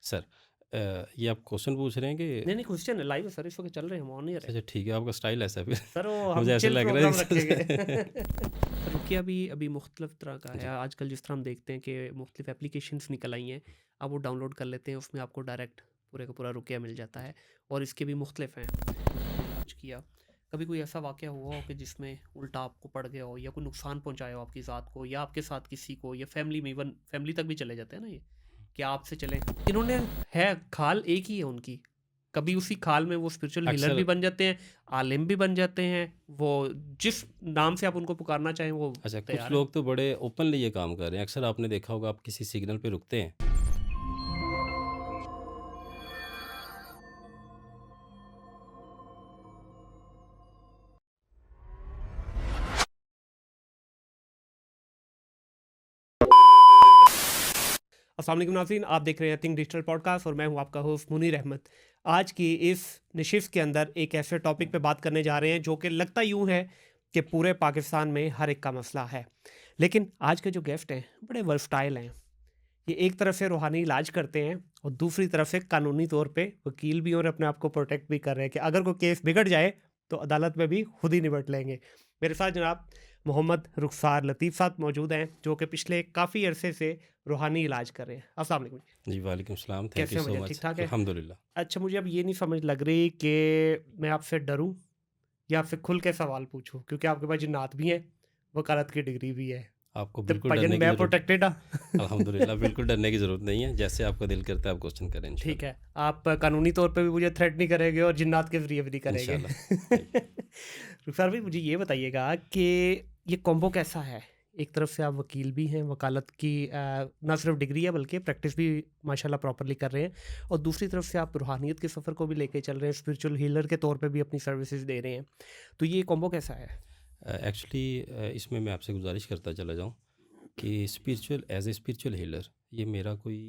Sir ये आप question पूछ रहे हैं कि नहीं, नहीं क्वेश्चन है, लाइव है सर, इस वक़्त चल रहे हैं, हम ऑन एयर अच्छा है। अच्छा ठीक है, आपका स्टाइल ऐसा है फिर। सर वो हम मुझे ऐसा चिल लग रहा है प्रोग्राम रखेंगे। कि रुकिया भी अभी मुख्तलिफ तरह का है। जी। आजकल जिस तरह हम देखते हैं कि मुख्तलिफ एप्लीकेशंस निकल आई हैं, आप वो डाउनलोड कर लेते हैं, उसमें आपको डायरेक्ट पूरे का पूरा रुकिया मिल जाता है और इसके भी मुख्तलिफ हैं। कुछ किया, कभी कोई ऐसा वाक़या हुआ हो कि जिसमें उल्टा आपको पड़ गया हो या कोई नुकसान पहुँचाया हो आपकी ज़ात को या आपके साथ किसी को या फैमिली में, इवन फैमिली तक भी चले जाते हैं ना ये, कि आपसे चलें इन्होंने है खाल एक ही है उनकी, कभी उसी खाल में वो स्पिरिचुअल हीलर अक्सर भी बन जाते हैं, आलिम भी बन जाते हैं, वो जिस नाम से आप उनको पुकारना चाहें वो अच्छा, कुछ तैयार हैं। लोग तो बड़े ओपनली ये काम कर रहे हैं। अक्सर आपने देखा होगा, आप किसी सिग्नल पे रुकते हैं। अस्सलाम वालेकुम नाज़रीन, आप देख रहे हैं थिंक डिजिटल पॉडकास्ट और मैं हूं आपका होस्ट मुनीर अहमद। आज की इस नशिस्त के अंदर एक ऐसे टॉपिक पे बात करने जा रहे हैं जो कि लगता यूं है कि पूरे पाकिस्तान में हर एक का मसला है, लेकिन आज के जो गेस्ट हैं बड़े वर्सटाइल हैं। ये एक तरफ से रूहानी इलाज करते हैं और दूसरी तरफ से कानूनी तौर पे वकील भी और अपने आप को प्रोटेक्ट भी कर रहे हैं कि अगर कोई केस बिगड़ जाए तो अदालत में भी खुद ही निपट लेंगे। मेरे साथ जनाब मोहम्मद रुखसार लतीफ़ साहब मौजूद हैं जो कि पिछले काफ़ी अरसे से रूहानी इलाज कर रहे हैं। अस्सलाम वालेकुम जी। जी, वालेकुम सलाम, थैंक यू कैसे हैं, सो भैया ठीक मच। ठाक है? अल्हम्दुलिल्लाह। अच्छा, मुझे अब ये नहीं समझ लग रही कि मैं आपसे डरूं या आपसे खुल के सवाल पूछूं, क्योंकि आपके पास जिन्नात भी हैं, वकालत की डिग्री भी है, आपको तो बिल्कुल भजन डरने की मैं ज़रूरत प्रोटेक्टेड हाँ। अल्हम्दुलिल्लाह, बिल्कुल डरने की ज़रूरत नहीं है। जैसे आपका दिल करता है आप क्वेश्चन करें ठीक इंशाल्लाह। है, आप कानूनी तौर पे भी मुझे थ्रेट नहीं करेंगे और जिन्नात के ज़रिए भी नहीं करेंगे। इंशाल्लाह। जी। रुखसार भाई, मुझे ये बताइएगा कि ये कॉम्बो कैसा है? एक तरफ से आप वकील भी हैं, वकालत की ना सिर्फ डिग्री है बल्कि प्रैक्टिस भी माशाल्लाह प्रॉपर्ली कर रहे हैं, और दूसरी तरफ से आप रूहानियत के सफ़र को भी लेके चल रहे हैं, स्पिरिचुअल हीलर के तौर पे भी अपनी सर्विसेज दे रहे हैं। तो ये कॉम्बो कैसा है? एक्चुअली इसमें मैं आपसे गुज़ारिश करता चला जाऊँ कि spiritual as a spiritual healer ये मेरा कोई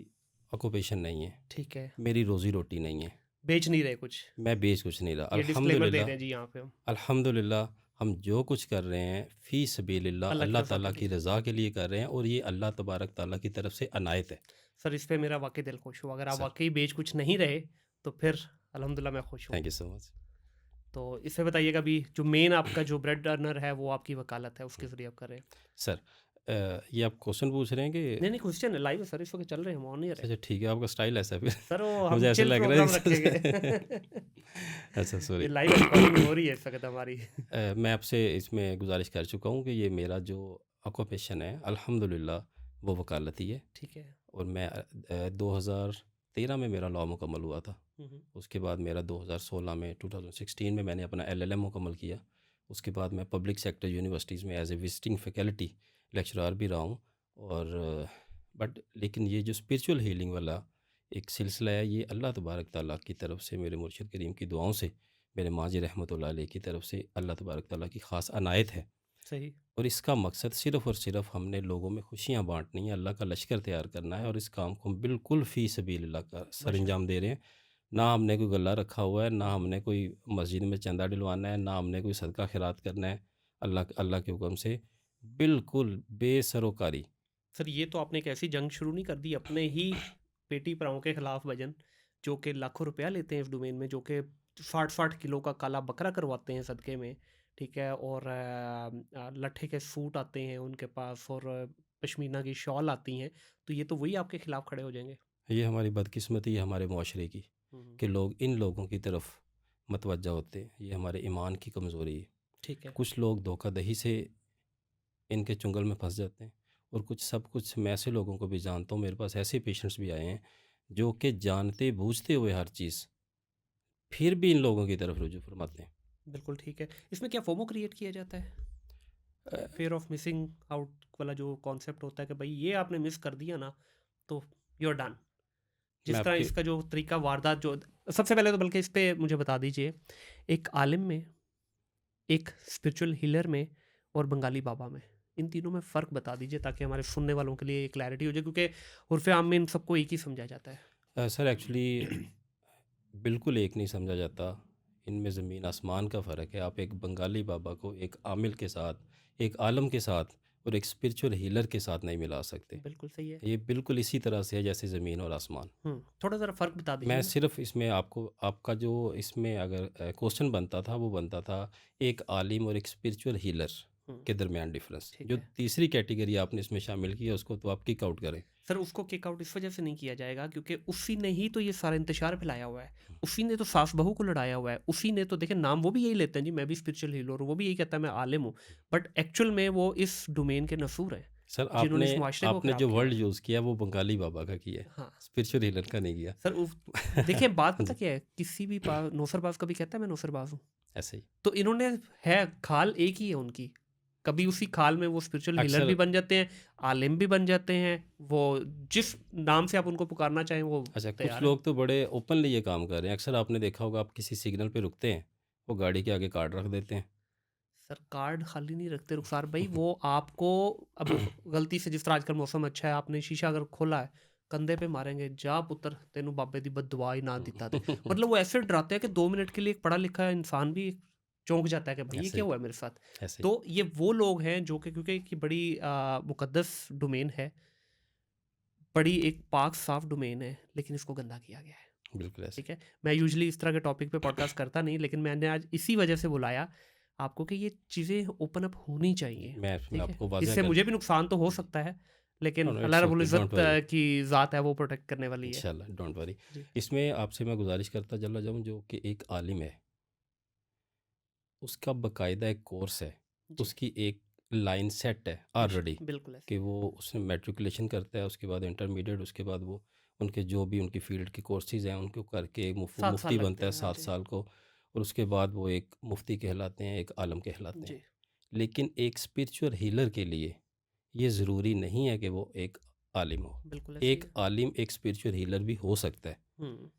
ऑक्यूपेशन नहीं है, ठीक है, मेरी रोज़ी-रोटी नहीं है। बेच नहीं रहे कुछ। मैं बेच कुछ नहीं रहा। ये डिस्क्लेमर दे अल्हम्दुलिल्लाह, रहे हैं जी यहाँ पे हम, अल्हम्दुलिल्लाह हम जो कुछ कर रहे हैं फ़ी सबीलिल्लाह, अल्लाह की अल्लाह रज़ा ताला के की लिए। रज़ा के लिए कर रहे हैं और ये अल्लाह तबारक ताला की तरफ से अनायत है। सर इस पे मेरा वाक़ई दिल खुश हुआ। अगर आप सर, वाक़ई बेच कुछ नहीं रहे, तो फिर अल्हम्दुलिल्लाह मैं खुश हूँ। Thank you so much. तो इससे बताइएगा अभी जो मेन आपका जो ब्रेड अर्नर है वो आपकी वकालत है, उसके ज़रिए आप कर रहे हैं। सर ये आप क्वेश्चन पूछ रहे हैं नहीं, कि नहीं क्वेश्चन है, लाइव है सर, इस वक़्त चल रहे हैं, हम ऑन एयर अच्छा है। अच्छा ठीक है, आपका स्टाइल ऐसा है फिर। सर वो हम मुझे ऐसा चिल लग रहा है प्रोग्राम कि रखेंगे। अच्छा ये सॉरी। लाइव रिकॉर्डिंग हो रही है इस वक़्त हमारी। मैं आपसे इसमें गुजारिश कर चुका हूँ कि ये मेरा जो ऑक्यूपेशन है अल्हम्दुलिल्लाह वो वकालत ही है। ठीक है। और मैं 2013 में मेरा लॉ मुकम्मल हुआ था। हुँ, हुँ। उसके बाद मेरा 2016 में 2016 में मैंने अपना एलएलएम मुकम्मल किया। उसके बाद मैं पब्लिक सेक्टर यूनिवर्सिटीज़ में as a visiting faculty lecturer भी रहा हूँ। और बट लेकिन ये जो स्पिरिचुअल हीलिंग वाला एक सिलसिला है, ये अल्लाह तबारक ताला की तरफ से, मेरे मुर्शिद करीम की दुआओं से, मेरे माजी रहमतुल्लाह अलैह की तरफ से अल्लाह तबारक ताला की ख़ास अनायत है। सही। और इसका मकसद सिर्फ़ और सिर्फ़ हमने लोगों में खुशियाँ बाँटनी है, अल्लाह का लश्कर तैयार करना है और इस काम को हम बिल्कुल फ़ी सबीलिल्लाह का सरअंजाम माशाअल्लाह। दे रहे हैं। ना हमने कोई गल्ला रखा हुआ है, ना हमने कोई मस्जिद में चंदा डलवाना है, ना हमने कोई सदका खैरात करना है। अल्लाह अल्लाह के हुक्म से बिल्कुल बेसरोकारी। सर ये तो आपने एक ऐसी जंग शुरू नहीं कर दी अपने ही पेटी भराओं के खिलाफ भजन, जो कि लाखों रुपया लेते हैं इस डोमेन में, जो कि 60-60 किलो का काला बकरा करवाते हैं सदक़े में, ठीक है? और लट्ठे के सूट आते हैं उनके पास और पश्मीना की शॉल आती हैं, तो ये तो वही आपके खिलाफ खड़े हो जाएँगे। ये हमारी बदकिस्मती है हमारे मुआशरे की हुँ, हुँ। कि लोग इन लोगों की तरफ मतवज्जा होते हैं। ये हमारे ईमान की कमज़ोरी है। ठीक है। कुछ लोग धोखाधही से इनके चुंगल में फंस जाते हैं और कुछ सब कुछ मैं ऐसे लोगों को भी जानता हूँ, मेरे पास ऐसे पेशेंट्स भी आए हैं जो कि जानते बूझते हुए हर चीज़ फिर भी इन लोगों की तरफ रुजू फरमाते हैं। बिल्कुल ठीक है। इसमें क्या फोमो क्रिएट किया जाता है? अ, फ़ियर ऑफ मिसिंग आउट वाला जो कॉन्सेप्ट होता है कि भई ये आपने मिस कर दिया ना, तो यू आर डन। मैं जिस तरह आपके इसका जो तरीका वारदात जो सबसे पहले तो बल्कि इस पे मुझे बता दीजिए, एक आलिम में, एक स्पिरिचुअल हीलर में और बंगाली बाबा में, इन तीनों में फ़र्क बता दीजिए ताकि हमारे सुनने वालों के लिए क्लैरिटी हो जाए, क्योंकि उर्फ़ आम में इन सबको एक ही समझा जाता है। सर एक्चुअली बिल्कुल एक नहीं समझा जाता। इनमें ज़मीन आसमान का फ़र्क है। आप एक बंगाली बाबा को एक आमिल के साथ, एक आलम के साथ और एक स्पिरिचुअल हीलर के साथ नहीं मिला सकते। बिल्कुल सही है। ये बिल्कुल इसी तरह से है जैसे ज़मीन और आसमान। थोड़ा ज़रा फ़र्क बता दीजिए मैं ना। सिर्फ इसमें आपको आपका जो इसमें अगर क्वेश्चन बनता था वो बनता था एक आलिम और एक स्पिरिचुअल हीलर हुँ, के दरमियान डिफरेंस। ठीक जो है। तीसरी कैटेगरी आपने इसमें शामिल की है उसको तो आप किक आउट करें। सर उसको किक आउट इस वजह से नहीं किया जाएगा क्योंकि उसी ने ही तो ये सारा इंतशार फैलाया हुआ है। उसी ने तो सास बहू को लड़ाया हुआ है। उसी ने तो देखिए नाम वो भी यही लेते हैं जी, मैं भी स्पिरिचुअल हीलर हूँ, वो भी यही कहता है मैं आलिम हूँ। बट एक्चुअल में वो इस डोमेन के नसूर हैं, सर जिन्होंने आपने इस मुआशरे को आपने ख़राब जो किया वर्ड है। यूज़ किया वो बंगाली बाबा का किया है, हाँ, स्पिरिचुअल हीलर का नहीं सर उस किया। देखिए बात पता जी, क्या है, किसी भी नौसरबाज़ कभी कहता है मैं नौसरबाज़ हूँ। ऐसे ही। तो इन्होंने है खाल एक ही है उनकी। कभी उसी खाल में वो स्पिरिचुअल हीलर अक्सर भी बन जाते हैं, आलिम भी बन जाते हैं, वो जिस नाम से आप उनको पुकारना चाहें वो अच्छा, कुछ तैयार हैं। लोग तो बड़े ओपनली ये काम कर रहे हैं। अक्सर आपने देखा होगा आप किसी सिग्नल पे रुकते हैं, वो गाड़ी के आगे कार्ड रख देते हैं। सर कार्ड खाली नहीं रखते रुखसार भाई, वो आपको अब गलती से जिस तरह आजकल मौसम अच्छा है, आपने शीशा अगर खोला है, कंधे पे मारेंगे, जा पुत्र तेनू बाबे दी बददुआ ही ना दिता दे। मतलब वो ऐसे डराते हैं कि 2 मिनट के लिए एक पढ़ा लिखा इंसान भी चौंक जाता है कि भाई ये ऐसे क्या ही, हुआ है मेरे साथ। ऐसे ही। तो ये वो लोग हैं जो कि क्योंकि एक बड़ी मुकद्दस डोमेन है, बड़ी एक पाक साफ डोमेन है, लेकिन इसको गंदा किया गया है। बिल्कुल ऐसे ठीक है, मैं यूजुअली इस तरह के टॉपिक पे पॉडकास्ट करता नहीं, लेकिन मैंने आज इसी वजह से बुलाया आपको कि ये चीज़ें ओपन अप होनी ही। चाहिए। मैं ठीक है, आपको वाज़ह इससे कर मुझे भी दूँ। नुकसान तो हो जी। सकता है, नो, लेकिन नो, अल्लाह इट्स रब्बुल ओके, इज़्ज़त डोंट वरी। की ज़ात है, वो प्रोटेक्ट करने वाली है। इंशाल्लाह, डोंट वरी। जी, इसमें आपसे मैं गुज़ारिश करता चला जाऊँ जो कि एक आलिम है, उसका बाकायदा एक कोर्स है, जी, उसकी एक लाइन सेट है बेशक, ऑलरेडी बिल्कुल ऐसे कि ही है। वो उसने मैट्रिकुलेशन करता है, उसके बाद इंटरमीडिएट, उसके बाद वो उनके जो भी उनकी फ़ील्ड के कोर्सेज़ हैं उनको करके एक 7 साल मुफ्ती लगते बनता है हैं, हाँ 7 जी। साल को, और उसके बाद वो एक मुफ्ती कहलाते हैं, एक आलम कहलाते हैं। जी, लेकिन एक स्पिरिचुअल हीलर के लिए ये ज़रूरी नहीं है कि वो एक आलिम हो। बिल्कुल ऐसे ही एक है। आलिम एक स्पिरिचुअल हीलर भी हो सकता है, हुँ,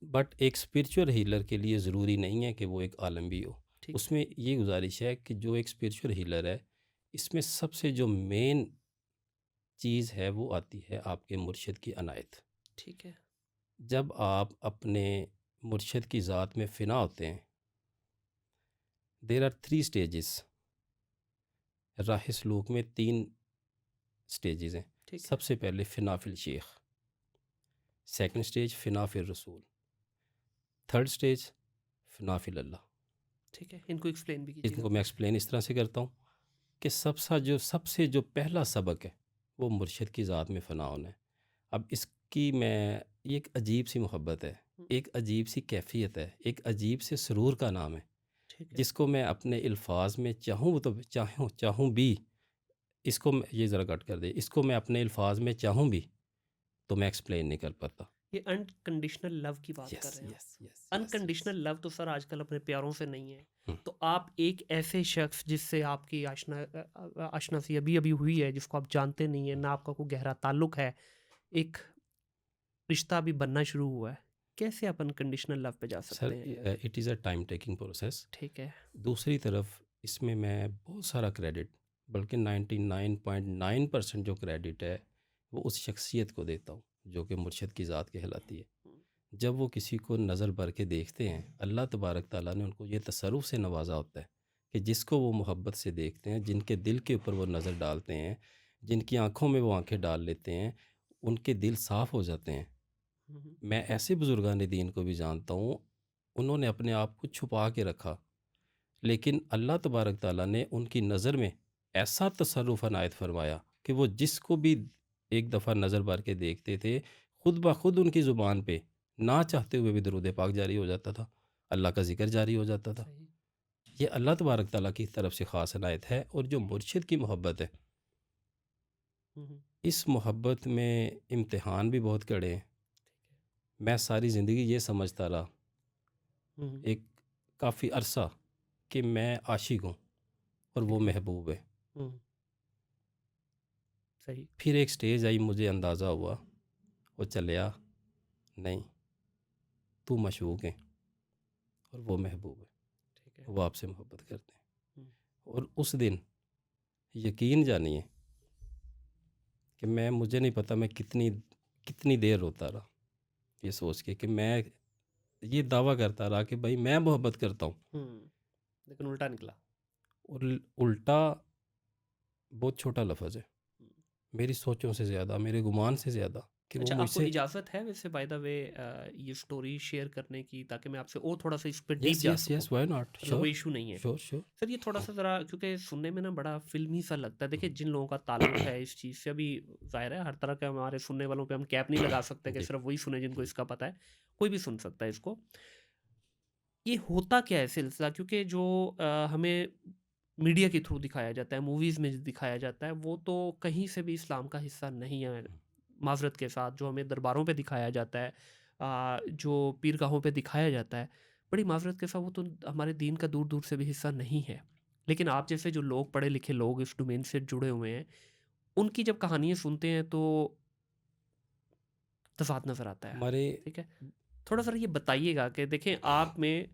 बट एक स्पिरिचुअल हीलर के लिए ज़रूरी नहीं है कि वो एक आलम भी हो। ठीक है, उसमें ये गुजारिश है कि जो एक स्पिरिचुअल हीलर है, इसमें सबसे जो मेन चीज़ है वो आती है आपके मुर्शिद की अनायत। ठीक है। जब आप अपने मुर्शिद की ज़ात में फ़िना होते हैं, देयर आर 3 स्टेजेस। राह सलूक में 3 स्टेजेस हैं। ठीक है, सबसे पहले फ़िना फ़िल शेख, सेकंड स्टेज फ़िना फ़िल रसूल, थर्ड स्टेज फ़िना फ़िल अल्लाह। ठीक है। इनको एक्सप्लेन भी कीजिएगा। इनको मैं एक्सप्लेन इस तरह से करता हूँ कि सबसे जो पहला सबक है वो मुर्शिद की ज़ात में फ़ना होना है। अब इसकी मैं ये एक अजीब सी मोहब्बत है, हुँ, एक अजीब सी कैफ़ियत है, एक अजीब से सुरूर का नाम है, ठीक है। जिसको मैं अपने अल्फाज में चाहूँ तो चाहूँ चाहूँ भी इसको ये ज़रा कट कर दे, इसको मैं अपने अल्फाज में चाहूँ भी तो मैं एक्सप्लेन नहीं कर पाता। ये अनकंडीशनल लव की बात कर यस, रहे हैं आप। Yes, yes, yes, yes. Unconditional love तो सर आजकल अपने प्यारों से नहीं है। हुँ, तो आप एक ऐसे शख्स जिससे आपकी आशनासी अभी-अभी हुई है, जिसको आप जानते नहीं हैं, ना आपका कोई गहरा ताल्लुक है, एक रिश्ता अभी बनना शुरू हुआ है, कैसे आप अनकंडीशनल लव पे जा सर सकते हैं? It is a time taking process. ठीक है। दूसरी तरफ इसमें मैं बहुत सारा क्रेडिट, बल्कि 99.9% जो क्रेडिट है वो उस शख्सियत को देता हूँ जो कि मुर्शिद की ज़ात कहलाती है। हुँ, जब वो किसी को नज़र भर के देखते हैं, अल्लाह तबारक ताला ने उनको ये तसर्रुफ़ से नवाजा होता है कि जिसको वो मोहब्बत से देखते हैं, जिनके दिल के ऊपर वो नज़र डालते हैं, जिनकी आँखों में वो आँखें डाल लेते हैं, उनके दिल साफ़ हो जाते हैं। हुँ, हुँ। मैं ऐसे बुज़ुर्गान दीन को भी जानता हूँ, उन्होंने अपने आप को छुपा के रखा, लेकिन अल्लाह तबारक ताला ने उनकी नज़र में ऐसा तसर्रुफ़ अनायत फ़रमाया कि वो जिसको भी एक दफ़ा नज़र भर के देखते थे, खुद ब खुद उनकी ज़ुबान पे ना चाहते हुए भी दरूद पाक जारी हो जाता था, अल्लाह का ज़िक्र जारी हो जाता था। सही। ये अल्लाह तबारक ताला की तरफ से ख़ास अनायत है। और जो मुर्शिद की मोहब्बत है, हुँ, हुँ। इस मोहब्बत में इम्तिहान भी बहुत कड़े हैं। मैं सारी ज़िंदगी ये समझता रहा हुँ, हुँ। एक काफ़ी अरसा कि मैं आशिक हूँ और वो ठीक है। महबूब है। हुँ, सही। फिर एक स्टेज आई, मुझे अंदाज़ा हुआ वो चलिया, नहीं, तू मशूक है और वो महबूब है, ठीक है। वो आपसे मोहब्बत करते हैं। हुँ, और उस दिन यकीन जानिए कि मुझे नहीं पता मैं कितनी कितनी देर रोता रहा ये सोच के कि मैं ये दावा करता रहा कि भाई मैं मोहब्बत करता हूँ। हुँ। लेकिन उल्टा निकला। और उल्टा बहुत छोटा लफ्ज़ है, मेरी सोचों से ज़्यादा, मेरे गुमान से ज़्यादा कि वो अच्छा, आपको मुझससे। इजाज़त है वैसे बाय द वे ये स्टोरी शेयर करने की, ताकि मैं आपसे और थोड़ा-सा इस पे डीप यस जा यस सकूँ? यस, व्हाई नॉट, मतलब कोई श्योर इश्यू नहीं है। Sure sure. सर ये थोड़ा-सा ज़रा, क्योंकि सुनने में ना बड़ा फ़िल्मी सा लगता है। देखिए, जिन लोगों का ताल्लुक है इस चीज़ से, अभी ज़ाहिर है हर तरह के हमारे सुनने वालों पे हम कैप नहीं लगा सकते कि जी। सिर्फ़ वही सुने जिनको इसका पता है। कोई भी सुन सकता है इसको। ये होता क्या है सिलसिला? क्योंकि जो हमें मीडिया के थ्रू दिखाया जाता है, मूवीज़ में दिखाया जाता है, वो तो कहीं से भी इस्लाम का हिस्सा नहीं है। माज़रत के साथ जो हमें दरबारों पे दिखाया जाता है, जो पीरगाहों पे दिखाया जाता है, बड़ी माज़रत के साथ वो तो हमारे दीन का दूर-दूर से भी हिस्सा नहीं है। लेकिन आप जैसे जो लोग, पढ़े लिखे लोग इस डोमेन से जुड़े हुए हैं, उनकी जब कहानियाँ सुनते हैं तो तज़ाद नज़र आता है। हमारे ठीक है? थोड़ा-सा ये बताइएगा कि देखें, आप में,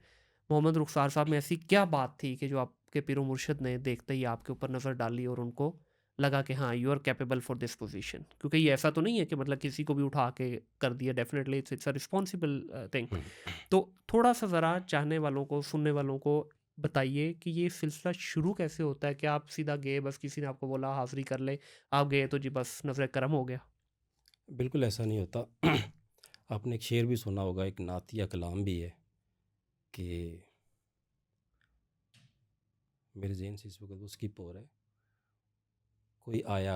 मोहम्मद रुख़सार साहब में ऐसी क्या बात थी कि जो आपके पीर ओ मुर्शिद ने देखते ही आपके ऊपर नज़र डाली और उनको लगा कि हाँ, you are capable for this position? क्योंकि ये ऐसा तो नहीं है कि मतलब किसी को भी उठा के कर दिया, definitely it's a responsible thing. तो थोड़ा-सा ज़रा चाहने वालों को, सुनने वालों को बताइए कि ये सिलसिला शुरू कैसे होता है? क्या आप सीधा गए, बस किसी ने आपको बोला हाज़िरी कर ले, आप गए तो जी बस नज़र करम हो गया? बिल्कुल ऐसा नहीं होता। आपने एक शेर भी सुना होगा, एक नातिया कलाम भी है कि मेरे ज़हन से इस वक्त वो स्किप हो रहा है, कोई आया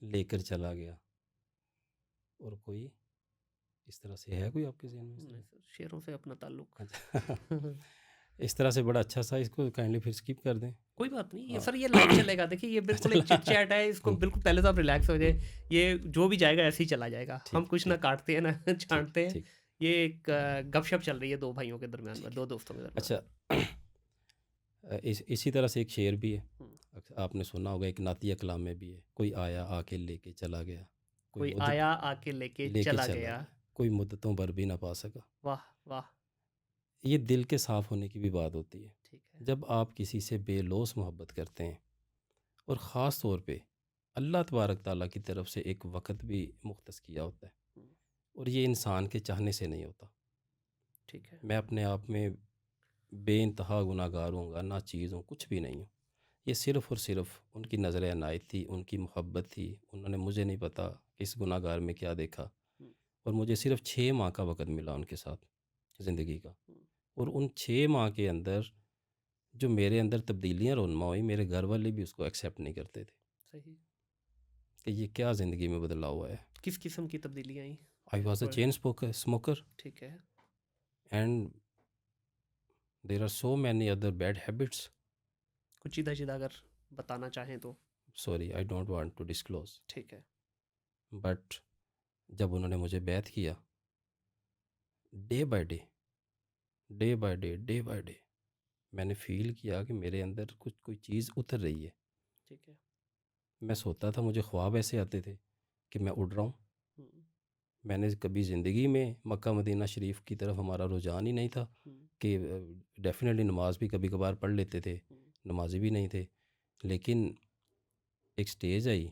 लेकर चला गया, और कोई इस तरह से है, कोई आपके ज़हन में इस नहीं तरह सर, शेरों से अपना ताल्लुक। से? अच्छा। इस तरह से बड़ा अच्छा सा, इसको काइंडली फिर स्किप कर दें। कोई बात नहीं, ये हाँ। सर ये लाइव चलेगा। देखिए, ये बिल्कुल एक चिट चैट है, इसको बिल्कुल पहले तो आप रिलैक्स हो जाए। ये जो भी जाएगा ऐसे ही चला जाएगा। हम ठीक कुछ ना ठीक काटते हैं ना ठीक छाँटते हैं। ठीक ये एक गपशप चल रही है 2 भाइयों के दरमियान में, ठीक 2 है। दोस्तों के दरमियान अच्छा। में। इसी तरह से एक शेर भी है, हुँ। आपने सुना होगा, एक नातिया कलाम में भी है, कोई आया आके लेके चला गया, कोई कोई मुद्दत आया आके लेके लेके चला चला गया। गया, कोई मुद्दतों भर भी ना पा सका। वाह! वाह! ये दिल के साफ़ होने की भी बात होती है। ठीक है। जब आप किसी से बेलौस मोहब्बत करते हैं, और ख़ास तौर पे अल्लाह तबारक ताला की तरफ से एक वक़्त भी मुख्तस किया होता है, हुँ, और ये इंसान के चाहने से नहीं होता। ठीक है। मैं अपने आप में बेइंतहा गुनाहगार हूँगा, नाचीज़ हूँ, कुछ भी नहीं हूँ। ये सिर्फ़ और सिर्फ़ उनकी नज़र इनायत थी, उनकी मोहब्बत थी। उन्होंने, मुझे नहीं पता इस गुनाहगार में क्या देखा, हुँ, और मुझे सिर्फ़ 6 माह का वक़्त मिला उनके साथ ज़िंदगी का। हुँ, और उन 6 माह के अंदर जो मेरे अंदर तब्दीलियाँ रूनुमा हुई, मेरे घर वाले भी उसको एक्सेप्ट नहीं करते थे सही। कि ये क्या ज़िंदगी में बदलाव हुआ है। किस किस्म की तब्दीलियाँ आई? आई वाज़ अ थोड़ा। चेन स्मोकर, ठीक है। And there are so many other bad habits. कुछ सीधा-सीधा अगर बताना चाहें तो? Sorry, I don't want to disclose. ठीक है। बट जब उन्होंने मुझे बैत किया, day by day, day by day, day by day, मैंने फ़ील किया कि मेरे अंदर कुछ कोई चीज़ उतर रही है। ठीक है। मैं सोता था, मुझे ख्वाब ऐसे आते थे कि मैं उड़ रहा हूँ। हुँ, मैंने कभी ज़िंदगी में मक्का मदीना शरीफ की तरफ हमारा रुझान ही नहीं था हुँ, कि डेफ़िनेटली नमाज़ भी कभी कभार पढ़ लेते थे, हुँ, नमाज़ी भी नहीं थे। लेकिन एक स्टेज आई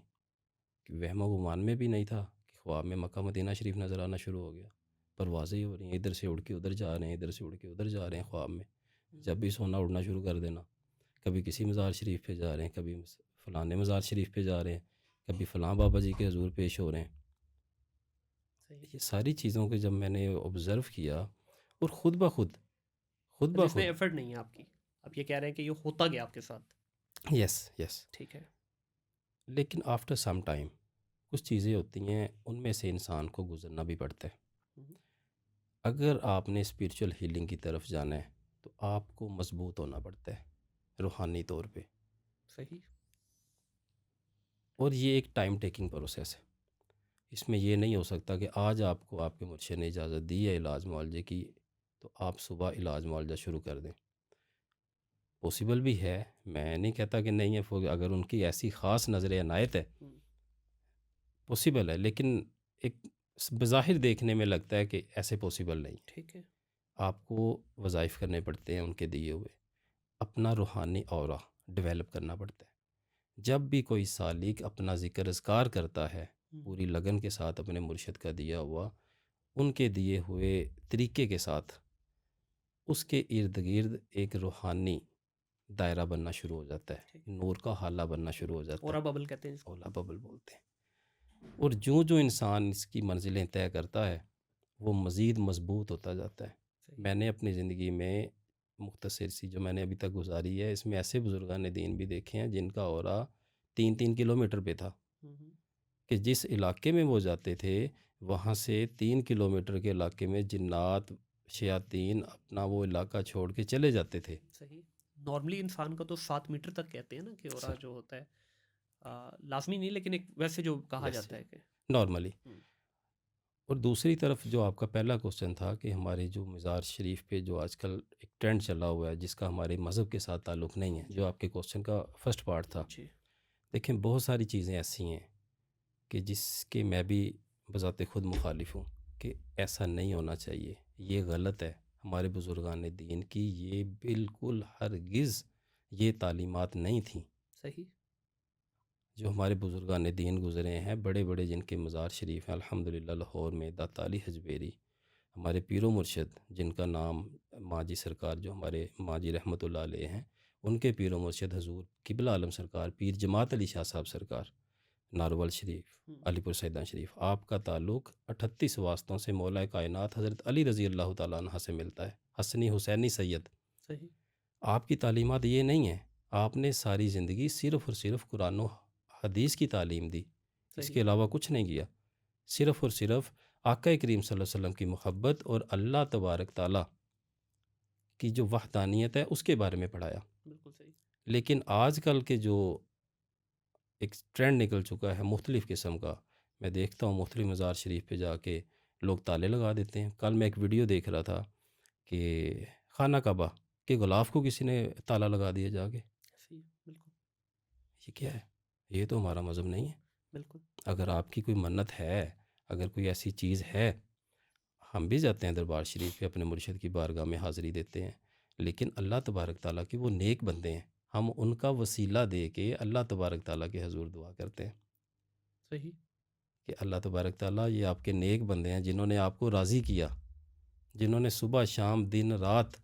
कि वहमो गुमान में भी नहीं था कि ख्वाब में मक्का मदीना शरीफ नज़र आना शुरू हो गया। परवाज़ें ही हो रही हैं, इधर से उड़ के उधर जा रहे हैं, इधर से उड़ के उधर जा रहे हैं ख्वाब में। हुँ, जब भी सोना उड़ना शुरू कर देना। कभी किसी मज़ार शरीफ पे जा रहे हैं, कभी फ़लाने मज़ार शरीफ पे जा रहे हैं, कभी फ़लाँ बाबा जी के हज़ूर पेश हो रहे हैं। सही। ये सारी चीज़ों को जब मैंने ऑब्ज़र्व किया, और खुद मतलब ब इसमें खुद एफर्ट नहीं है आपकी। आप ये कह रहे हैं कि ये होता गया आपके साथ। Yes yes. ठीक है। लेकिन आफ्टर सम टाइम कुछ चीज़ें होती हैं, उनमें से इंसान को गुज़रना भी पड़ता है। हुँ, अगर आपने स्पिरिचुअल हीलिंग की तरफ जाना है, तो आपको मजबूत होना पड़ता है रूहानी तौर पे, सही। और ये एक टाइम टेकिंग प्रोसेस है। इसमें ये नहीं हो सकता कि आज आपको आपके मुर्शिद ने इजाज़त दी है इलाज मुआलजे की, तो आप सुबह इलाज मुआलजा शुरू कर दें। पॉसिबल भी है, मैं नहीं कहता कि नहीं है, अगर उनकी ऐसी ख़ास नज़र इनायत है, हुँ, पॉसिबल है, लेकिन एक बज़ाहिर देखने में लगता है कि ऐसे पॉसिबल नहीं है। ठीक है। आपको वज़ाइफ करने पड़ते हैं उनके दिए हुए, अपना रूहानी ऑरा डेवलप करना पड़ता है। जब भी कोई सालिक अपना ज़िक्र अज़कार करता है, हुँ, पूरी लगन के साथ अपने मुर्शिद का दिया हुआ, उनके दिए हुए तरीके के साथ, उसके इर्द गिर्द एक रूहानी दायरा बनना शुरू हो जाता है, ठीक। नूर का हाला बनना शुरू हो जाता ओरा है, बबल कहते हैं इसको। ओला बबल बोलते हैं। और जो जो इंसान इसकी मंजिलें तय करता है वो मज़ीद मजबूत होता जाता है। सही। मैंने अपनी ज़िंदगी में मुख्तसर सी जो मैंने अभी तक गुजारी है, इसमें ऐसे बुजुर्गान दीन भी देखे हैं जिनका औरा 3-3 किलोमीटर पे था, हम्म। कि जिस इलाके में वो जाते थे वहाँ से 3 किलोमीटर के इलाके में जिन्नात शयातीन अपना वो इलाका छोड़ के चले जाते थे। सही। नॉर्मली इंसान का तो 7 मीटर तक कहते हैं ना कि ओरा सर, जो होता है, लाजमी नहीं लेकिन एक वैसे जो कहा जाता वैसे है कि नॉर्मली। हम्म, और दूसरी तरफ जो आपका पहला क्वेश्चन था कि हमारे जो मज़ार शरीफ पे जो आजकल एक ट्रेंड चला हुआ है जिसका हमारे मज़हब के साथ ताल्लुक़ नहीं है, जी जो आपके क्वेश्चन का फर्स्ट पार्ट था। जी। देखें, बहुत सारी चीज़ें ऐसी हैं कि जिसके मैं भी बज़ाते ख़ुद मुखालिफ हूँ कि ऐसा नहीं होना चाहिए, ये गलत है। हमारे बुज़ुर्गान दीन की ये बिल्कुल हरगिज़ ये तालीमात नहीं थी। सही। जो हमारे बुज़ुर्गान दीन गुज़रे हैं, बड़े बड़े जिनके मज़ार शरीफ हैं अल्हम्दुलिल्लाह, लाहौर में दाता अली हजवेरी, हमारे पीरो मुर्शिद जिनका नाम माजी सरकार जो हमारे माजी रहमतुल्लाह अलैह हैं, उनके पीरो मुर्शिद हजूर किबला आलम सरकार पीर जमात अली शाह साहब सरकार नारवल शरीफ, हम्म, अलीपुर सैदा शरीफ, आपका ताल्लुक़ 38 वास्तों से मौला कायनात हज़रत अली रज़ी अल्लाह ताला अन्हा से मिलता है, हसनी हुसैनी सैयद। सही। आपकी तालीमात ये नहीं है। आपने सारी ज़िंदगी सिर्फ़ और सिर्फ़ कुरान और हदीस की तालीम दी, सही। इसके अलावा कुछ नहीं किया। सिर्फ़ और सिर्फ़ आका करीम सल्लल्लाहु अलैहि वसल्लम की मोहब्बत और अल्लाह तबारक ताला की जो वहदानियत है उसके बारे में पढ़ाया। बिल्कुल सही। लेकिन आजकल के जो एक ट्रेंड निकल चुका है मुख्तलिफ़ किस्म का, मैं देखता हूँ मुख्तलिफ़ मज़ार शरीफ पे जाके लोग ताले लगा देते हैं। कल मैं एक वीडियो देख रहा था कि खाना काबा के ग़िलाफ़ को किसी ने ताला लगा दिया जाके। सही। बिल्कुल। ये क्या है? ये तो हमारा मज़हब नहीं है। बिल्कुल। अगर आपकी कोई मन्नत है, अगर कोई ऐसी चीज़ है, हम भी जाते हैं दरबार शरीफ पे अपने मुर्शिद की बारगाह में हाज़िरी देते हैं। लेकिन अल्लाह तबारक ताला के वो नेक बंदे हैं, हम उनका वसीला दे के अल्लाह तबारक ताला के हज़ूर दुआ करते हैं सही। कि अल्लाह तबारक ताला ये आपके नेक बंदे हैं जिन्होंने आपको राज़ी किया, जिन्होंने सुबह शाम दिन रात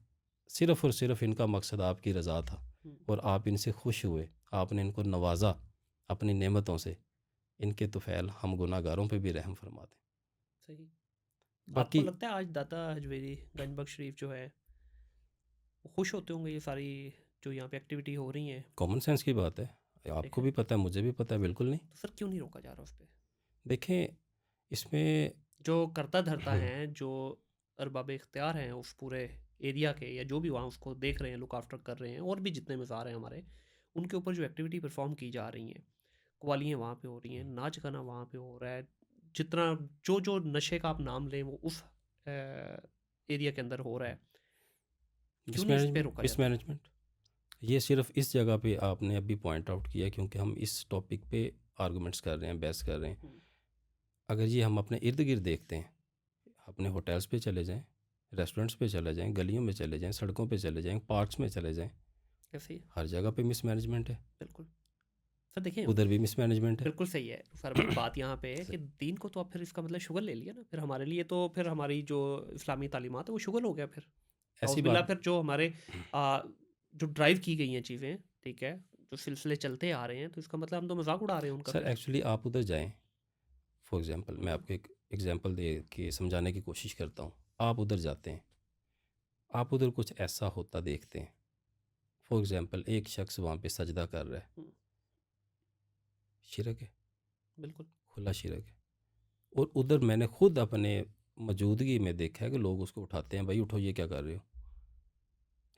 सिर्फ़ और सिर्फ़ इनका मकसद आपकी रज़ा था हम्म, और आप इनसे खुश हुए, आपने इनको नवाजा अपनी नेमतों से। इनके तुफ़ैल हम गुनाहगारों पे भी रहम फरमा दें। सही। आपको बाकी लगता है आज दाता हजवेरी गंज बख्श शरीफ जो है वो खुश होते होंगे ये सारी जो यहाँ पे एक्टिविटी हो रही हैं? कॉमन सेंस की बात है, ठीक आपको है। भी पता है, मुझे भी पता है, बिल्कुल नहीं। तो सर क्यों नहीं रोका जा रहा उस पर? देखें, इसमें जो करता धरता हैं, जो अरबाब इख्तियार हैं उस पूरे एरिया के, या जो भी वहाँ उसको देख रहे हैं, लुक आफ्टर कर रहे हैं, और भी जितने मज़ार हैं हमारे, उनके ऊपर जो एक्टिविटी परफॉर्म की जा रही हैं, कव्वालियाँ वहाँ पे हो रही हैं, नाच गाना वहाँ पे हो रहा है, जितना जो जो नशे का आप नाम लें वो उस एरिया के अंदर हो रहा है, क्यों नहीं इस पे रोका जाता? मिसमैनेजमेंट ये सिर्फ इस जगह पे आपने अभी पॉइंट आउट किया क्योंकि हम इस टॉपिक पे आर्गुमेंट्स कर रहे हैं, बहस कर रहे हैं। हम्म, अगर ये हम अपने इर्द गिर्द देखते हैं, अपने होटल्स पे चले जाएं, रेस्टोरेंट्स पे चले जाएं, गलियों में चले जाएं, सड़कों पे चले जाएं, पार्क्स में चले जाएं, कैसे ही? हर जगह पे मिसमैनेजमेंट है। बिल्कुल। सर देखिए, उधर भी मिसमैनेजमेंट है। बिल्कुल सही है सर भाई, बात यहाँ पे है कि दीन को तो आप फिर इसका मतलब शुगर ले लिया ना, फिर हमारे लिए तो फिर हमारी जो इस्लामी तालीमात है वो शुगर हो गया फिर। ऐसी औज़ुबिल्लाह, बात फिर जो हमारे जो ड्राइव की गई हैं चीज़ें, ठीक है, जो सिलसिले चलते आ रहे हैं, तो इसका मतलब हम तो मजाक उड़ा रहे हैं उनका सर, फिर। एक्चुअली आप उधर जाएं, फॉर एग्जांपल मैं आपको एक एग्जांपल दे के समझाने की कोशिश करता हूँ। आप उधर जाते हैं, आप उधर कुछ ऐसा होता देखते हैं, फॉर एग्जांपल एक शख्स वहाँ पे सजदा कर रहा है, हम्म, शिरक है, बिल्कुल। खुला शिरक है। और उधर मैंने खुद अपने मौजूदगी में देखा है कि लोग उसको उठाते हैं, भाई उठो, ये क्या कर रहे हो।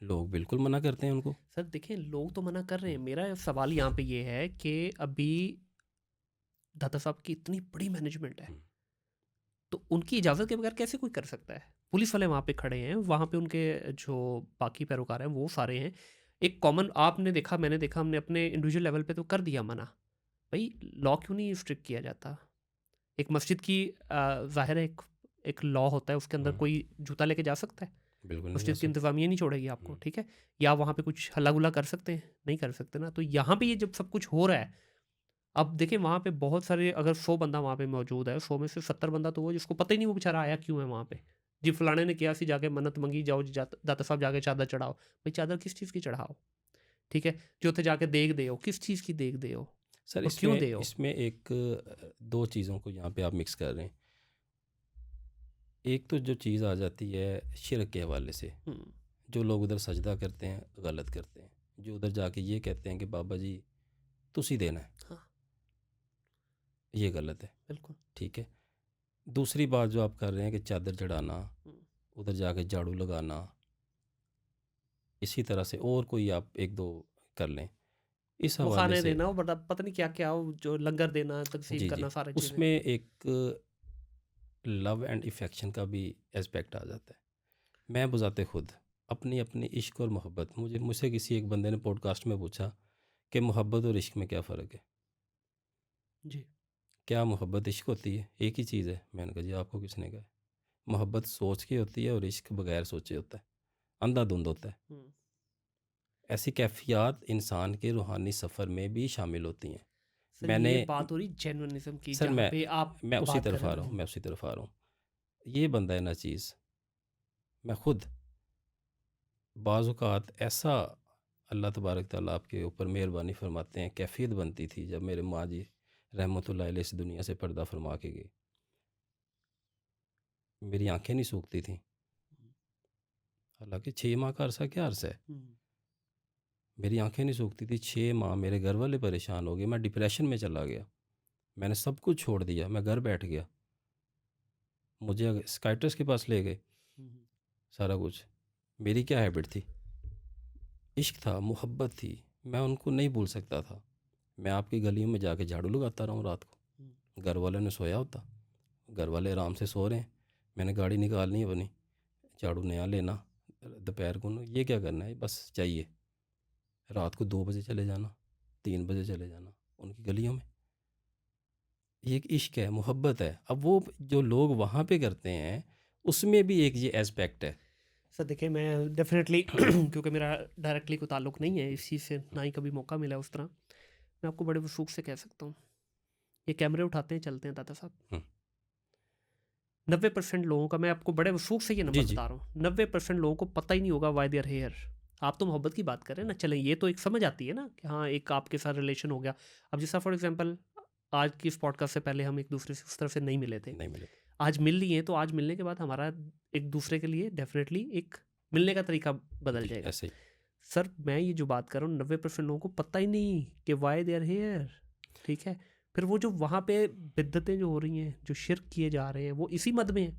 लोग बिल्कुल मना करते हैं उनको। सर देखिए, लोग तो मना कर रहे हैं, मेरा सवाल यहाँ पे ये है कि अभी दाता साहब की इतनी बड़ी मैनेजमेंट है, तो उनकी इजाज़त के बगैर कैसे कोई कर सकता है? पुलिस वाले वहाँ पे खड़े हैं, वहाँ पे उनके जो बाकी पैरोकार हैं वो सारे हैं। एक कॉमन आपने देखा, मैंने देखा, हमने अपने इंडिविजुअल लेवल पे तो कर दिया मना। भाई लॉ क्यों नहीं स्ट्रिक्ट किया जाता? एक मस्जिद की ज़ाहिर है एक लॉ होता है, उसके अंदर हम्म, कोई जूता लेके जा सकता है? बिल्कुल नहीं जा मस्जिद की सकते। इंतज़ामिया नहीं छोड़ेगी आपको, ठीक है? या वहाँ पे कुछ हल्ला गुल्ला कर सकते हैं? नहीं कर सकते ना। तो यहाँ पे ये जब सब कुछ हो रहा है, अब देखिए वहाँ पे बहुत सारे, अगर 100 बंदा वहाँ पे मौजूद है, 100 में से 70 बंदा तो वो जिसको पता ही नहीं वो बेचारा आया क्यों है वहाँ पे। जी फलाने ने किया सी जाके मन्नत मंगी, जाओ जी दाता साहब जाके चादर चढ़ाओ। भाई चादर किस चीज़ की चढ़ाओ? ठीक है, जो उत्थे जाके देख दे हो, किस चीज़ की देख दे हो सर और क्यों इसमें दे हो? इसमें एक दो चीज़ों को यहाँ पे आप मिक्स कर रहे हैं। एक तो जो चीज़ आ जाती है शिरक के हवाले से, हम्म, जो लोग उधर सजदा करते हैं गलत करते हैं, जो उधर जाके ये कहते हैं कि बाबा जी तुसी देना है, हाँ, ये गलत है। बिल्कुल। ठीक है। दूसरी बात जो आप कर रहे हैं कि चादर चढ़ाना, हम्म, उधर जाके झाड़ू लगाना, इसी तरह से और कोई आप एक दो कर लें इस वो हवाले खाने से। देना हो, बड़ा पता नहीं क्या क्या हो, जो लंगर देना, तकसीम जी जी, करना, सारी चीज़ें। उसमें एक लव एंड इफ़ेक्शन का भी एस्पेक्ट आ जाता है। मैं बजाते खुद अपनी अपनी इश्क और मोहब्बत, मुझसे किसी एक बंदे ने पॉडकास्ट में पूछा कि मोहब्बत और इश्क में क्या फ़र्क है, जी। क्या मोहब्बत इश्क होती है, एक ही चीज़ है। मैंने कहा जी आपको किसने कहा है? मोहब्बत सोच के होती है और इश्क बगैर सोचे होता है, अंधाधुंध होता है। हम्म, ऐसी कैफियत इंसान के रूहानी सफ़र में भी शामिल होती हैं। सर मैंने ये बात हो रही जेन्युइनिज्म की, सर जहाँ मैं पे आप मैं उसी बात कर तरफ रहे आ हो रहा ना। हूँ, मैं उसी तरफ आ रहा हूँ। ये बंदा है ना चीज़, मैं खुद बाज़-औक़ात ऐसा अल्लाह तबारक ताला आपके ऊपर मेहरबानी फरमाते हैं, कैफ़ियत बनती थी जब मेरे माँ जी रहमतुल्लाह अलैह इस दुनिया से पर्दा फरमा के गए। मेरी आँखें नहीं सूखती थीं। हालाँकि 6 माह का अरसा क्या अरसा है? हम्म, मेरी आँखें नहीं सूखती थी 6 माह, मेरे घर वाले परेशान हो गए, मैं डिप्रेशन में चला गया। मैंने सब कुछ छोड़ दिया, मैं घर बैठ गया। मुझे साइकियाट्रिस्ट के पास ले गए, हम्म, सारा कुछ। मेरी क्या हैबिट थी? इश्क था, मोहब्बत थी, मैं उनको नहीं भूल सकता था। मैं आपकी गलियों में जाके झाड़ू लगाता रहा हूँ रात हम्म, को। घर वालों ने सोया होता, घर वाले आराम से सो रहे हैं, मैंने गाड़ी निकालनी है अपनी, झाड़ू नया लेना, दोपहर को ना ये क्या करना है बस चाहिए। रात को 2 बजे चले जाना, 3 बजे चले जाना उनकी गलियों में। ये एक इश्क है, मोहब्बत है। अब वो जो लोग वहाँ पे करते हैं, उसमें भी एक ये एस्पेक्ट है। सर देखिए मैं डेफिनेटली क्योंकि मेरा डायरेक्टली कोई ताल्लुक नहीं है इस चीज़ से, ना ही कभी मौका मिला उस तरह, मैं आपको बड़े वसूख से कह सकता हूँ, ये कैमरे उठाते हैं चलते हैं दादा साहब। हम्म, 90% लोगों का, मैं आपको बड़े वसूख से ये जी नंबर जी, बता रहा हूँ, 90% लोगों को पता ही नहीं होगा वाई दे आर हेयर। आप तो मोहब्बत की बात कर रहे हैं ना, चलें ये तो एक समझ आती है ना कि हाँ एक आपके साथ रिलेशन हो गया। अब जैसा फॉर एग्जांपल आज की इस पॉडकास्ट से पहले हम एक दूसरे से उस तरह से नहीं मिले थे, नहीं मिले थे। आज मिल लिए तो आज मिलने के बाद हमारा एक दूसरे के लिए डेफिनेटली एक मिलने का तरीका बदल जी जाएगा। ऐसे ही। सर मैं ये जो बात कर रहा हूँ 90% लोगों को पता ही नहीं कि वाई दे आर हेयर, ठीक है। फिर वो जो वहाँ पे बिद्दतें जो हो रही हैं, जो शिर्क किए जा रहे हैं, वो इसी मद में है।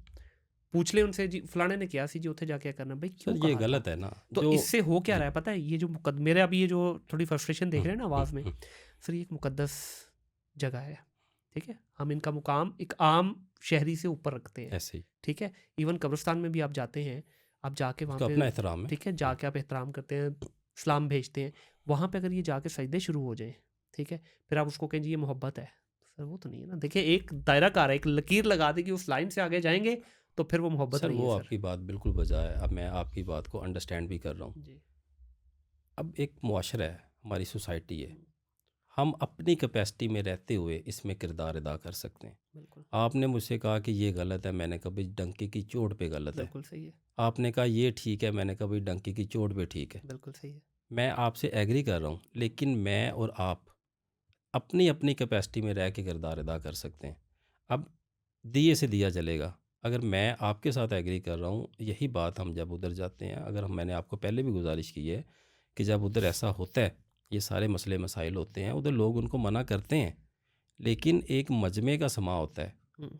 पूछ ले उनसे जी फलाने ने किया सी जी उत्थे जाके करना, भाई सर क्यों ये कहा था? गलत है ना तो जो। इससे हो क्या जी। रहा है पता है, ये जो मेरे अभी ये जो थोड़ी फ्रस्ट्रेशन देख रहे हैं ना आवाज़ में, हम्म, सर ये एक मुकद्दस जगह है, ठीक है। हम इनका मुकाम एक आम शहरी से ऊपर रखते हैं, ऐसे ही ठीक है। इवन कब्रिस्तान में भी आप जाते हैं, आप जाके वहाँ उसका पे, अपना एहतराम है। ठीक है, जाके आप एहतराम करते हैं, सलाम भेजते हैं। वहाँ पे अगर ये जाके सजदे शुरू हो जाएं, ठीक है, फिर आप उसको कहें जी ये मोहब्बत है, सर वो तो नहीं है ना। देखिए एक दायरा कार है, एक लकीर लगा दी कि उस लाइन से आगे जाएंगे तो फिर वो मोहब्बत सर नहीं वो है सर। आपकी बात बिल्कुल बजा है, अब मैं आपकी बात को अंडरस्टैंड भी कर रहा हूँ। जी। अब एक मुआशरा है, हमारी सोसाइटी है, हम्म, हम अपनी कैपेसिटी में रहते हुए इसमें किरदार अदा कर सकते हैं। बिल्कुल आपने मुझसे कहा कि ये गलत है, मैंने कहा भाई डंके की चोट पे गलत है। बिल्कुल सही है, आपने कहा ये ठीक है, मैंने कहा भाई डंके की चोट पे ठीक है। बिल्कुल सही है। मैं आपसे एग्री कर रहा हूँ, लेकिन मैं और आप अपनी अपनी कैपेसिटी में रह के किरदार अदा कर सकते हैं। अब दिए से दिया जलेगा। अगर मैं आपके साथ एग्री कर रहा हूँ, यही बात हम जब उधर जाते हैं, अगर मैंने आपको पहले भी गुजारिश की है कि जब उधर ऐसा होता है, ये सारे मसले मसाइल होते हैं, उधर लोग उनको मना करते हैं, लेकिन एक मजमे का समा होता है। हम्म,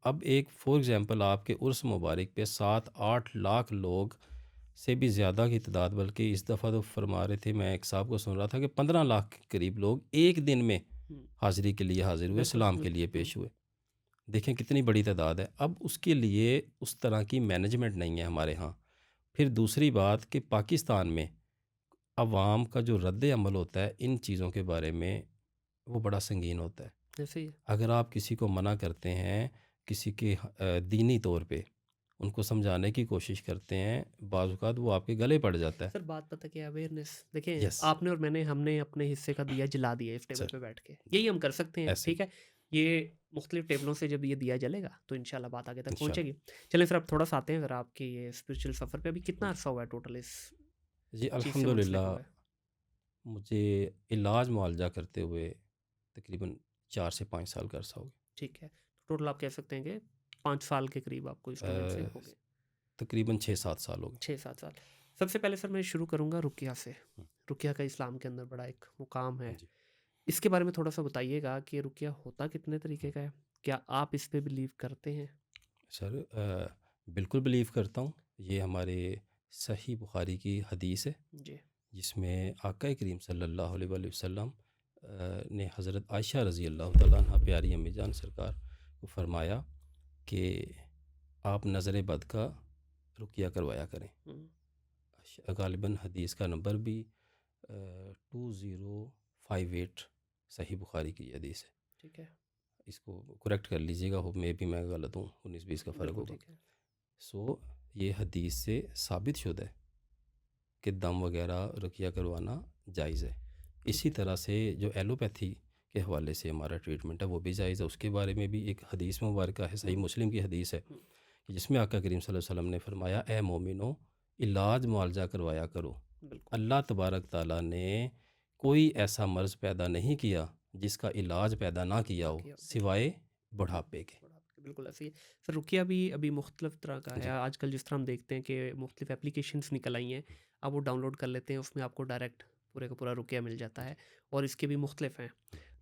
अब एक फॉर एग्ज़ाम्पल आपके उर्स मुबारक पे 7-8 लाख लोग से भी ज़्यादा की तादाद, बल्कि इस दफ़ा तो फरमा रहे थे, मैं एक साहब को सुन रहा था कि 15 लाख के करीब लोग एक दिन में हम्म, हाज़िरी के लिए हाज़िर हुए, बिल्कुल सलाम के बिल्कुल। लिए पेश हुए। देखें कितनी बड़ी तादाद है। अब उसके लिए उस तरह की मैनेजमेंट नहीं है हमारे यहाँ। फिर दूसरी बात कि पाकिस्तान में अवाम का जो रद्द अमल होता है इन चीज़ों के बारे में, वो बड़ा संगीन होता है। ऐसे ही है। अगर आप किसी को मना करते हैं, किसी के दीनी तौर पे उनको समझाने की कोशिश करते हैं, बाज़ औक़ात वो आपके गले पड़ जाता है। सर बात पता क्या है, अवेयरनेस। देखें यस आपने और मैंने, हमने अपने हिस्से का दिया जला दिया इस टेबल सर, पे बैठ के, यही हम कर सकते हैं, ऐसे ही ठीक है। ये मुख्तलिफ टेबलों से जब ये दिया जलेगा तो इंशाल्लाह बात आगे तक इंशाल्लाह। पहुंचेगी। चलें फिर अब थोड़ा सा आते हैं फिर आपके ये स्पिरिचुअल सफ़र पे, अभी कितना अरसा हुआ है टोटल इस जी चीज़ से मुंसलिक अल्हम्दुलिल्लाह हुआ है? मुझे इलाज मुआवजा करते हुए तकरीबन 4 से 5 साल का अरसा हो गया। ठीक है, टोटल आप कह सकते हैं कि 5 साल के करीब आपको इस ट्रीटमेंट से हो गए। तकरीबन 6-7 साल हो गए। 6-7 साल। सबसे पहले सर मैं शुरू करूँगा रुकिया से। हम्म, रुकिया का इस्लाम के अंदर बड़ा एक मुकाम है। जी इसके बारे में थोड़ा सा बताइएगा कि रुकिया होता कितने तरीके का है? क्या आप इस पे बिलीव करते हैं? सर, बिल्कुल बिलीव करता हूँ। ये हमारे सही बुखारी की हदीस है, जी। जिसमें आका करीम सल्लल्लाहु अलैहि वसल्लम ने हज़रत आयशा रज़ी अल्लाह तआला अन्हा प्यारी अम्मी जान सरकार को फरमाया कि आप नज़र बद का रुकिया करवाया करें। हुँ, गालिबन हदीस का नंबर भी 2058 सही बुखारी की हदीस है। ठीक है। इसको करेक्ट कर लीजिएगा, हो मे भी मैं गलत हूँ, 19-20 का फ़र्क बिल्कुल होगा। ठीक है। सो ये हदीस से साबित शुदा है कि दम वगैरह रुकिया करवाना जायज़ है। ठीक इसी है। तरह से जो एलोपैथी के हवाले से हमारा ट्रीटमेंट है वो भी जायज़ है। उसके बारे में भी एक हदीस मुबारक है, सही हुँ, मुस्लिम की हदीस है, हुँ, कि जिसमें आका करीम सल्लल्लाहु अलैहि वसल्लम ने फरमाया, ए मोमिनो, इलाज मुआवजा करवाया करो। बिल्कुल। अल्लाह तबारक ताला ने कोई ऐसा मर्ज़ पैदा नहीं किया जिसका इलाज पैदा ना किया ना हो, किया सिवाय बुढ़ापे के। बढ़ापे बिल्कुल ऐसे ही है। सर रुकिया भी अभी मुख्तलिफ तरह का है। जी आजकल जिस तरह हम देखते हैं कि मुख्तलिफ एप्लीकेशंस निकल आई हैं, आप वो डाउनलोड कर लेते हैं, उसमें आपको डायरेक्ट पूरे का पूरा रुकिया मिल जाता जी है और इसके भी मुख्तलिफ हैं।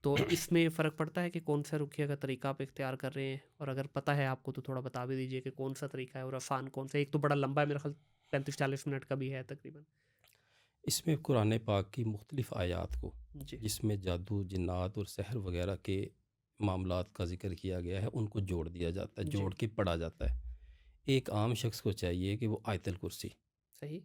तो इसमें फ़र्क पड़ता है कि कौन सा रुकिया का तरीका आप इख्तियार कर रहे हैं? और अगर पता है आपको तो थोड़ा बता भी दीजिए कि कौन सा तरीका है और आसान कौन सा है? एक तो बड़ा लंबा है, मेरा ख़्याल 35-40 मिनट का भी है तकरीबन। इसमें कुरान पाक की मुख्तलिफ़ आयात को, जी, जिसमें जादू, जिन्नात और सहर वगैरह के मामलात का ज़िक्र किया गया है, उनको जोड़ दिया जाता है, जी, जोड़ के पढ़ा जाता है। एक आम शख्स को चाहिए कि वो आयतल कुर्सी, सही,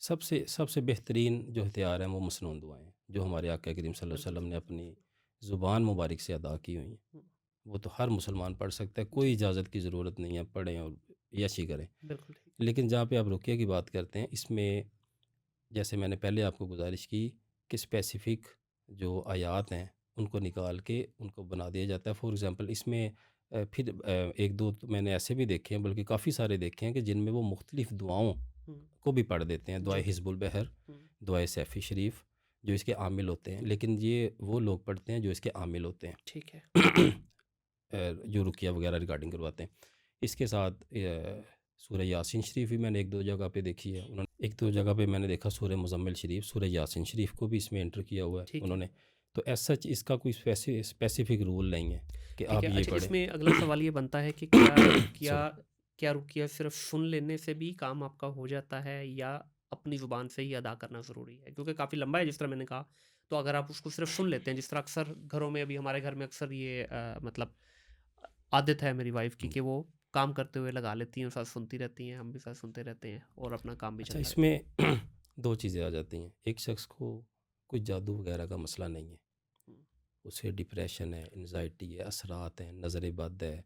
सबसे सबसे बेहतरीन जो हथियार हैं वो मसनून दुआएँ हैं, जो हमारे आका करीम सल्लल्लाहु अलैहि बिल्कुल वसल्लम सही ने कहा। अपनी ज़ुबान मुबारक से अदा की हुई हैं। हुँ, वो तो हर मुसलमान पढ़ सकता है, जी, कोई इजाज़त की ज़रूरत नहीं है, पढ़ें और यशी करें। बिल्कुल ठीक है। लेकिन जहाँ पे आप रुक़या की बात करते हैं, इसमें जैसे मैंने पहले आपको गुज़ारिश की कि स्पेसिफ़िक जो आयात हैं, उनको निकाल के उनको बना दिया जाता है। फ़ॉर एग्ज़ाम्पल इसमें फिर 1-2 तो मैंने ऐसे भी देखे हैं, बल्कि काफ़ी सारे देखे हैं कि जिनमें वो मुख्तलिफ़ दुआओं हुँ, को भी पढ़ देते हैं। दुआए जी, हिज़्बुल बहर, हुँ, दुआए सैफ़ी शरीफ़, जो इसके आमिल होते हैं। लेकिन ये वो लोग पढ़ते हैं जो इसके आमिल होते हैं। ठीक है। जो रुकिया वगैरह रिगार्डिंग करवाते हैं। इसके साथ सूरह यासीन शरीफ भी मैंने 1-2 जगह पे देखी है। उन्होंने 1-2 जगह पे मैंने देखा सूरह मुज़म्मिल शरीफ, सूरह यासीन शरीफ को भी इसमें एंटर किया हुआ है ठीक है। उन्होंने। तो एज़ सच इसका कोई स्पेसिफ़िक रूल नहीं है कि ठीक आप है। ये अच्छा, पढ़ें। इसमें अगला सवाल ये बनता है कि क्या रुकिया सॉरी। क्या रुकिया सिर्फ़ सुन लेने से भी काम आपका हो जाता है या अपनी ज़ुबान से ही अदा करना ज़रूरी है? क्योंकि काफ़ी लंबा है जिस तरह मैंने कहा, तो अगर आप उसको सिर्फ़ सुन लेते हैं, जिस तरह अक्सर घरों में अभी हमारे घर में अक्सर ये मतलब आदत है मेरी वाइफ़ की हुँ। कि वो काम करते हुए लगा लेती हैं और साथ सुनती रहती हैं, हम भी साथ सुनते रहते हैं और अपना काम भी अच्छा, चलता रहता है। इसमें 2 चीज़ें आ जाती हैं। एक शख़्स को कोई जादू वगैरह का मसला नहीं है। हुँ, उसे डिप्रेशन है, एंग्ज़ायटी है, असरात हैं, नज़र बद है,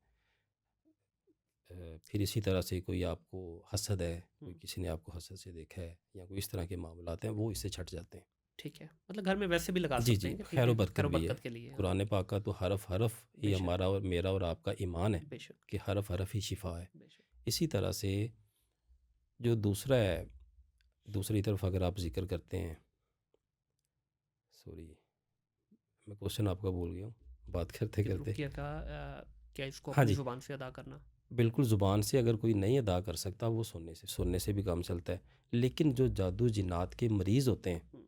फिर इसी तरह से कोई आपको हसद है, हुँ, कोई किसी ने आपको हसद से देखा है या कोई इस तरह के मामलात हैं, वो इससे छट जाते हैं। ठीक है। मतलब घर में वैसे भी लगा जी, सकते जी, हैं कि ठीक खैर व है, बरकत खैर भी है। बरकत के लिए, हाँ, कुरान पाक का तो हरफ-हरफ ही बेशक, हमारा और मेरा और आपका ईमान है बेशक, कि हरफ-हरफ ही शिफ़ा है। बेशक। इसी तरह से जो दूसरा है, दूसरी तरफ अगर आप ज़िक्र करते हैं, सॉरी, मैं क्वेश्चन आपका भूल गया हूँ, बात कि करते-करते। रुकिया का क्या इसको हाँ अपनी जी, ज़ुबान से अदा करना? बिल्कुल ज़ुबान से अगर कोई नहीं अदा कर सकता, वो सुनने से भी काम चलता है। लेकिन जो जादू जिन्नात के मरीज़ होते हैं, हुँ,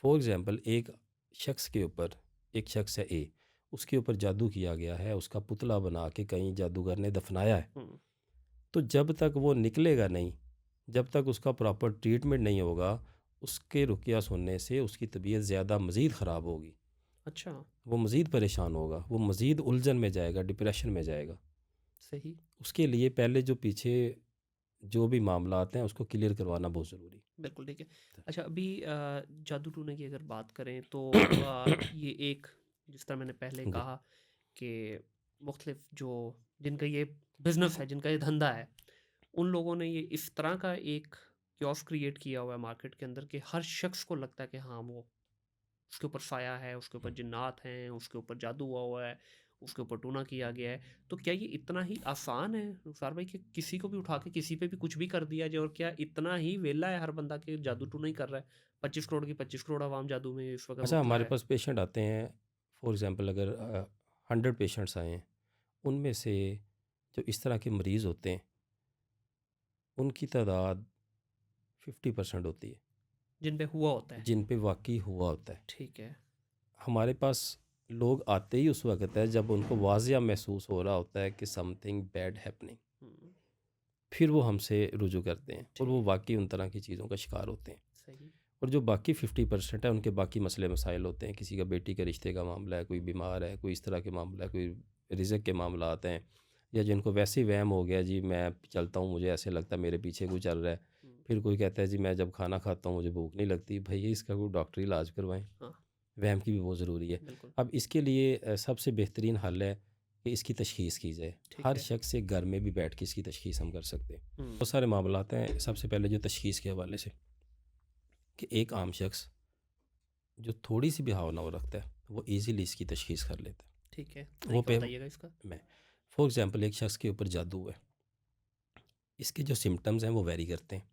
फॉर एग्ज़ाम्पल एक शख्स के ऊपर, एक शख्स है ए, उसके ऊपर जादू किया गया है, उसका पुतला बना के कहीं जादूगर ने दफ़नाया है। हुँ, तो जब तक वो निकलेगा नहीं, जब तक उसका प्रॉपर ट्रीटमेंट नहीं होगा, उसके रुक़्या सुनने से उसकी तबीयत ज़्यादा मज़ीद ख़राब होगी। अच्छा, वो मज़ीद परेशान होगा, वो मज़ीद उलझन में जाएगा, डिप्रेशन में जाएगा। सही, उसके लिए पहले जो पीछे जो भी मामलात हैं, उसको क्लियर करवाना बहुत ज़रूरी बिल्कुल ठीक है। है। अच्छा अभी जादू टूने की अगर बात करें तो ये एक जिस तरह मैंने पहले जी, कहा कि मुख्तलिफ जो जिनका ये बिज़नेस है, जिनका ये धंधा है, उन लोगों ने ये इस तरह का एक कियोस्क क्रिएट किया हुआ है मार्केट के अंदर कि हर शख्स को लगता है कि हाँ, वो उसके ऊपर साया है, उसके ऊपर हुँ, जिन्नात हैं, उसके ऊपर जादू हुआ हुआ है उसके ऊपर टूना किया गया है। तो क्या ये इतना ही आसान है रुखसार भाई कि किसी को भी उठा के किसी पे भी कुछ भी कर दिया जाए, और क्या इतना ही वेला है हर बंदा कि जादू टूना ही कर रहा है? 25 करोड़ की 25 करोड़ आवाम जादू में इस वक्त अच्छा, मुब्तला हमारे है। पास पेशेंट आते हैं, फॉर एग्ज़ाम्पल अगर 100 पेशेंट्स आए हैं, उनमें से जो इस तरह के मरीज़ होते हैं, उनकी तादाद 50% होती है, जिन पे हुआ होता है। जिन पे वाक़ई हुआ होता है। ठीक है। हमारे पास लोग आते ही उस वक़्त है जब उनको वाज़िया महसूस हो रहा होता है कि समथिंग बैड हैपनिंग, हम्म, फिर वो हमसे रुजू करते हैं और ठीक वो है। वाक़ई उन तरह की चीज़ों का शिकार होते हैं। सही। और जो बाकी 50% है, उनके बाकी मसले मसाइल होते हैं। किसी का बेटी के रिश्ते का मामला है, कोई बीमार है, कोई इस तरह के मामला है, कोई रिज़्क के मामलात हैं, या जिनको वैसे ही वहम हो गया जी मैं चलता हूँ, मुझे ऐसे लगता है मेरे पीछे कोई चल रहा है। हम्म, फिर कोई कहता है जी मैं जब खाना खाता हूँ मुझे भूख नहीं लगती। भई इसका कोई डॉक्टरी इलाज करवाएँ, हाँ, वहम की भी बहुत ज़रूरी है। बिल्कुल। अब इसके लिए सबसे बेहतरीन हल है कि इसकी तशख़ीस की जाए। ठीक हर है। शख्स से घर में भी बैठ के इसकी तशख़ीस हम कर सकते हैं। हम्म, बहुत सारे मामलात हैं। सबसे पहले जो तशख़ीस के हवाले से, कि एक आम शख्स जो थोड़ी सी भी भावना वो रखता है, वो ईज़िली इसकी तशख़ीस कर लेता ठीक है। है। वो तरीका पे बताइएगा इसका। मैं फॉर एग्ज़ाम्पल एक शख्स के ऊपर जादू है, इसके जो सिम्पटम्स हैं वो वेरी करते हैं।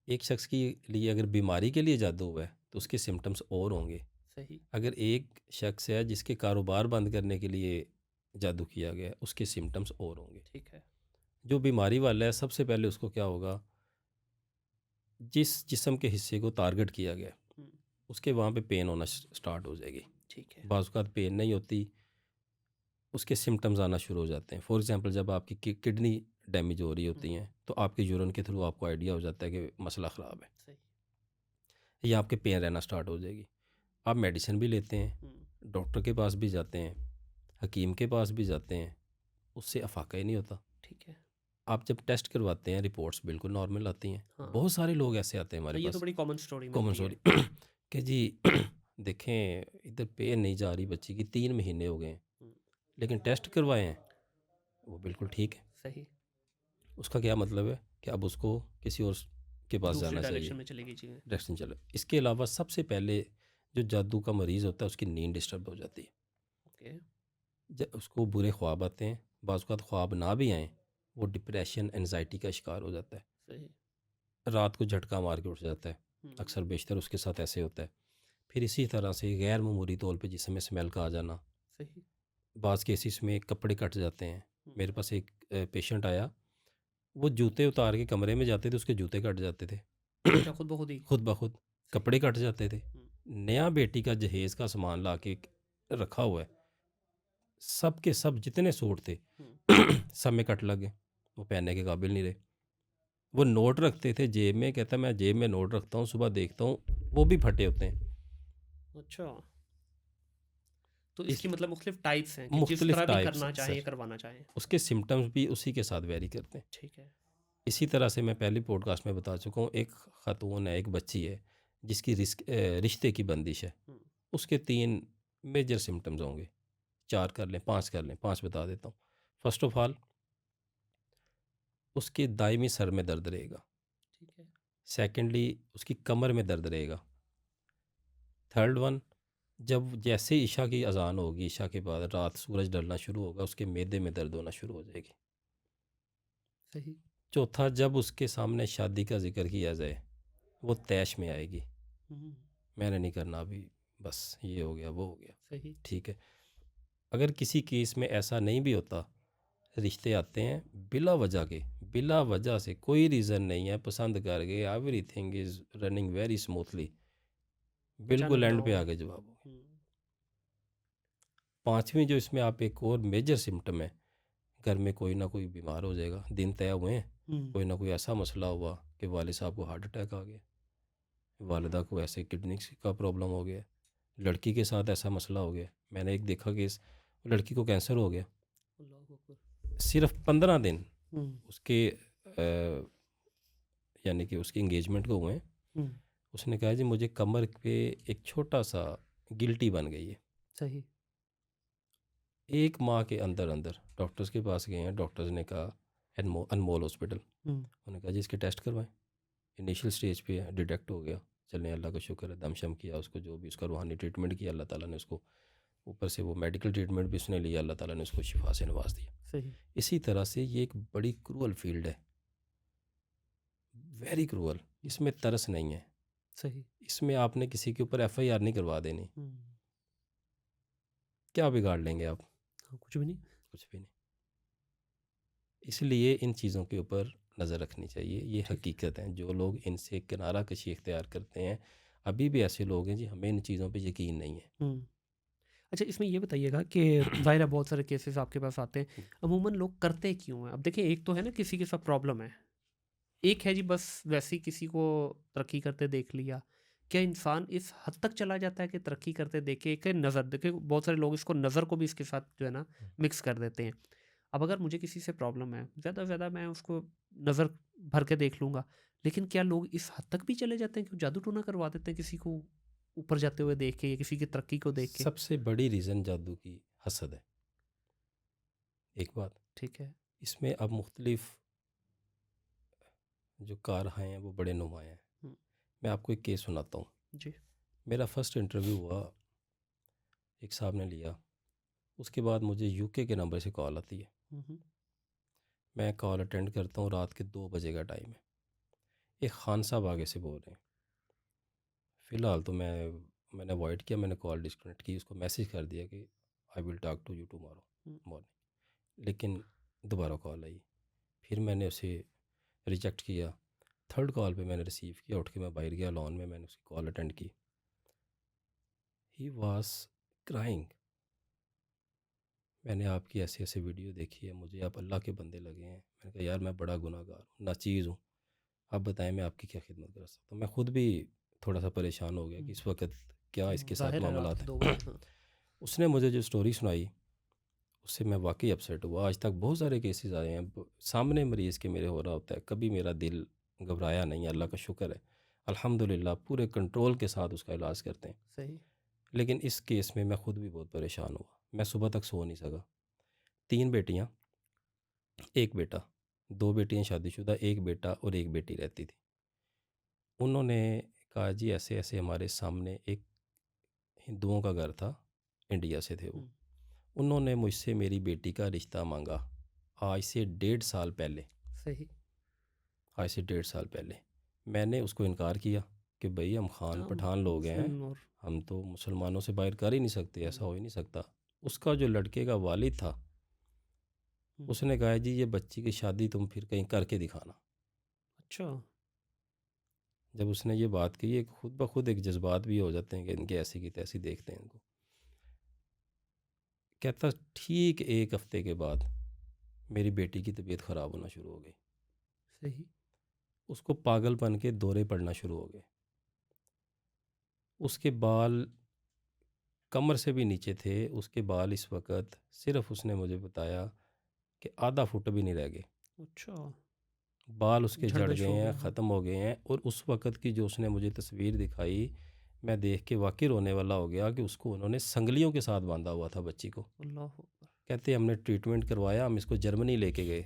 एक शख्स के लिए अगर बीमारी के लिए जादू हुआ है तो उसके सिम्पटम्स और होंगे। सही। अगर एक शख्स है जिसके कारोबार बंद करने के लिए जादू किया गया है, उसके सिम्पटम्स और होंगे। ठीक है। जो बीमारी वाला है, सबसे पहले उसको क्या होगा, जिस जिस्म के हिस्से को टारगेट किया गया है, हम्म, उसके वहाँ पे पेन होना स्टार्ट हो जाएगी। ठीक है। बाज़ औक़ात पेन नहीं होती, उसके सिम्पटम्स आना शुरू हो जाते हैं। फॉर एग्ज़ाम्पल जब आपकी किडनी डैमेज हो रही होती हैं तो आपके यूरिन के थ्रू आपको आइडिया हो जाता है कि मसला ख़राब है, सही। या आपके पेन रहना स्टार्ट हो जाएगी। आप मेडिसिन भी लेते हैं, हम्म, डॉक्टर के पास भी जाते हैं, हकीम के पास भी जाते हैं, उससे अफाका ही नहीं होता। ठीक है। आप जब टेस्ट करवाते हैं रिपोर्ट्स बिल्कुल नॉर्मल आती हैं। हाँ, बहुत सारे लोग ऐसे आते हैं हमारे ये तो पास, बड़ी कॉमन स्टोरी कॉमन मिलती है। सॉरी कि जी देखें इधर पेन नहीं जा रही बच्ची की, 3 महीने हो गए हैं, हम्म, लेकिन टेस्ट करवाए हैं वो बिल्कुल ठीक है। सही। उसका क्या मतलब है कि अब उसको किसी और के पास दूसरी जाना डायरेक्शन चाहिए, में चलेगी चीज़ें। डायरेक्शन चले। इसके अलावा सबसे पहले जो जादू का मरीज़ होता है उसकी नींद डिस्टर्ब हो जाती है। ओके। उसको बुरे ख्वाब आते हैं, बाज़ औक़ात ख्वाब ना भी आएँ, वो डिप्रेशन एनजाइटी का शिकार हो जाता है। सही। रात को झटका मार के उठ जाता है, हम्म, अक्सर बेशतर उसके साथ ऐसे होता है। फिर इसी तरह से गैर मामूली तौर पे जिस्म में स्मेल का आ जाना, सही। बाज़ केसेस में कपड़े कट जाते हैं। हम्म, मेरे पास एक पेशेंट आया, वो जूते उतार के कमरे में जाते थे, उसके जूते कट जाते थे अच्छा, खुद ब खुद ही। खुद ब खुद, सही। कपड़े कट जाते थे। हम्म, नया बेटी का जहेज़ का सामान ला के रखा हुआ है, सब के सब जितने सूट थे हम्म, सब में कट लग गए, वो पहनने के काबिल नहीं रहे। वो नोट रखते थे जेब में, कहता मैं जेब में नोट रखता हूँ, सुबह देखता हूँ वो भी फटे होते हैं। अच्छा, तो इस इसकी मतलब मुख्तलिफ टाइप्स हैं कि जिस मुख्तलिफ तरह भी टाइप्स करना चाहें सर, या करवाना चाहें। उसके सिम्टम्स भी उसी के साथ वेरी करते हैं। ठीक है। इसी तरह से मैं पहले पॉडकास्ट में बता चुका हूँ, एक ख़ातून है, एक बच्ची है जिसकी रिश्ते की बंदिश है। हम्म, उसके 3 मेजर सिम्टम्स होंगे, 4 कर लें, 5 कर लें, 5 बता देता हूँ। फर्स्ट ऑफ ऑल, उसके दायमी सर में दर्द रहेगा। ठीक है। सेकेंडली, उसकी कमर में दर्द रहेगा। थर्ड वन, जब जैसे ईशा की अज़ान होगी, ईशा के बाद रात सूरज ढलना शुरू होगा, उसके मैदे में दर्द होना शुरू हो जाएगी। सही। चौथा, जब उसके सामने शादी का जिक्र किया जाए वो तैश में आएगी, हम्म, मैंने नहीं करना अभी, बस ये हो गया वो हो गया। सही। ठीक है। अगर किसी केस में ऐसा नहीं भी होता, रिश्ते आते हैं बिला वजह के, बिला वजह से कोई रीज़न नहीं है, पसंद कर गए, everything is running very smoothly, बिल्कुल अचानक ना एंड पे हो। आगे जवाब हो। हम्म, पाँचवीं, जो इसमें आप एक और मेजर सिम्टम है, घर में कोई ना कोई बीमार हो जाएगा। दिन तय हुए हैं, हम्म, कोई ना कोई ऐसा मसला हुआ कि वालिद साहब को हार्ट अटैक आ गया, वालिदा को ऐसे किडनी का प्रॉब्लम हो गया, लड़की के साथ ऐसा मसला हो गया। मैंने एक देखा केस, लड़की को कैंसर हो गया, अल्लाह अकबर। सिर्फ 15 दिन हम्म, उसके यानी कि उसकी इंगेजमेंट को हुए हैं। हम्म, उसने कहा जी मुझे कमर पे एक छोटा सा गिल्टी बन गई है। सही। 1 माह के अंदर अंदर डॉक्टर्स के पास गए हैं, डॉक्टर्स ने कहा अनमोल हॉस्पिटल, हम्म, उन्होंने कहा जी इसके टेस्ट करवाएं, इनिशियल स्टेज पे है, डिटेक्ट हो गया। चलें, अल्लाह का शुक्र है, दमशम किया उसको, जो भी उसका रूहानी ट्रीटमेंट किया, अल्लाह ताला ने उसको ऊपर से वो मेडिकल ट्रीटमेंट भी उसने लिया, अल्लाह ताला ने उसको शिफा से नवाज दिया। सही। इसी तरह से ये एक बड़ी क्रूअल फील्ड है, वेरी क्रूअल। इसमें तरस नहीं है, सही। इसमें आपने किसी के ऊपर एफआईआर नहीं करवा देनी, क्या बिगाड़ लेंगे आप? हाँ, कुछ भी नहीं। कुछ भी नहीं। इसलिए इन चीज़ों के ऊपर नज़र रखनी चाहिए, ये ठीक। हकीकत है। जो लोग इनसे किनारा कशी इख्तियार करते हैं, अभी भी ऐसे लोग हैं जी, हमें इन चीज़ों पे यकीन नहीं है। अच्छा, इसमें ये बताइएगा कि ज़ाहिर है बहुत सारे केसेस आपके पास आते हैं, अमूमन लोग करते क्यों हैं? अब देखिए, एक तो है ना किसी के साथ प्रॉब्लम है, एक है जी बस वैसे ही किसी को तरक्की करते देख लिया। क्या इंसान इस हद तक चला जाता है कि तरक्की करते देखे? एक है नज़र, देखिए बहुत सारे लोग इसको नज़र को भी इसके साथ जो है ना मिक्स कर देते हैं। अब अगर मुझे किसी से प्रॉब्लम है, ज़्यादा से ज़्यादा मैं उसको नज़र भर के देख लूँगा, लेकिन क्या लोग इस हद तक भी चले जाते हैं कि जादू टोना करवा देते हैं किसी को ऊपर जाते हुए देख के या किसी की तरक्की को देख के? सबसे बड़ी रीज़न जादू की हसद है। एक बात, ठीक है। इसमें अब मुख्तलिफ जो कारहां हैं वो बड़े नुमायाँ हैं। हुँ, मैं आपको एक केस सुनाता हूँ। जी। मेरा फर्स्ट इंटरव्यू हुआ, एक साहब ने लिया, उसके बाद मुझे यूके के नंबर से कॉल आती है। हुँ, हुँ। मैं कॉल अटेंड करता हूँ, रात के 2 बजे का टाइम है। एक खान साहब आगे से बोल रहे हैं। फ़िलहाल तो मैंने अवॉइड किया, मैंने कॉल डिस्कनेक्ट की, उसको मैसेज कर दिया कि I will talk to you tomorrow हुँ, मॉर्निंग। लेकिन दोबारा कॉल आई, फिर मैंने उसे रिजेक्ट किया। थर्ड कॉल पे मैंने रिसीव किया, उठ के मैं बाहर गया लॉन में, मैंने उसकी कॉल अटेंड की। ही वाज क्राइंग, मैंने आपकी ऐसे ऐसे वीडियो देखी है, मुझे आप अल्लाह के बंदे लगे हैं। मैंने कहा यार मैं बड़ा गुनाहगार हूँ, नाचीज़ हूँ, आप बताएं मैं आपकी क्या खिदमत कर सकता हूँ। मैं ख़ुद भी थोड़ा सा परेशान हो गया कि हुँ। इस वक्त क्या इसके साथ ज़ाहिर है रात मामलात के 2 हैं। बजे, हाँ। उसने मुझे जो स्टोरी सुनाई, उससे मैं वाकई अपसेट हुआ। आज तक बहुत सारे केसेस आए हैं, सामने मरीज़ के मेरे हो रहा होता है, कभी मेरा दिल घबराया नहीं है, अल्लाह का शुक्र है। अल्हम्दुलिल्लाह पूरे कंट्रोल के साथ उसका इलाज करते हैं। सही। लेकिन इस केस में मैं ख़ुद भी बहुत परेशान हुआ, मैं सुबह तक सो नहीं सका। 3 बेटियाँ, 1 बेटा, 2 बेटियाँ शादीशुदा, 1 बेटा और 1 बेटी रहती थी। उन्होंने कहा जी ऐसे ऐसे हमारे सामने एक हिंदुओं का घर था, इंडिया से थे वो। हुँ, उन्होंने मुझसे मेरी बेटी का रिश्ता मांगा, आज से 1.5 साल पहले। सही। आज से 1.5 साल पहले मैंने उसको इनकार किया कि भाई हम खान हाँ, पठान लोग हैं, मुस्लिम और हम तो मुसलमानों से बाहर कर ही नहीं सकते, ऐसा हुँ, हो ही नहीं सकता। उसका जो लड़के का वालिद था, हुँ। उसने कहा जी ये बच्ची की शादी तुम फिर कहीं करके दिखाना। अच्छा। जब उसने ये बात कही, एक खुद ब खुद एक जज्बात भी हो जाते हैं कि इनके ऐसी की तैसी देखते हैं इनको। कहता ठीक 1 हफ्ते के बाद मेरी बेटी की तबीयत ख़राब होना शुरू हो गई, सही। उसको पागलपन के दौरे पड़ना शुरू हो गए, उसके बाल कमर से भी नीचे थे, उसके बाल इस वक्त सिर्फ उसने मुझे बताया कि आधा फुट भी नहीं रह गए, अच्छा, बाल उसके झड़ झड़ना गए शुरू हो हैं, गया, हाँ। ख़त्म हो गए हैं। और उस वक़्त की जो उसने मुझे तस्वीर दिखाई, मैं देख के वाकई रोने वाला हो गया कि उसको उन्होंने संगलियों के साथ बांधा हुआ था बच्ची को। अल्लाह अकबर! कहते हमने ट्रीटमेंट करवाया, हम इसको जर्मनी लेके गए।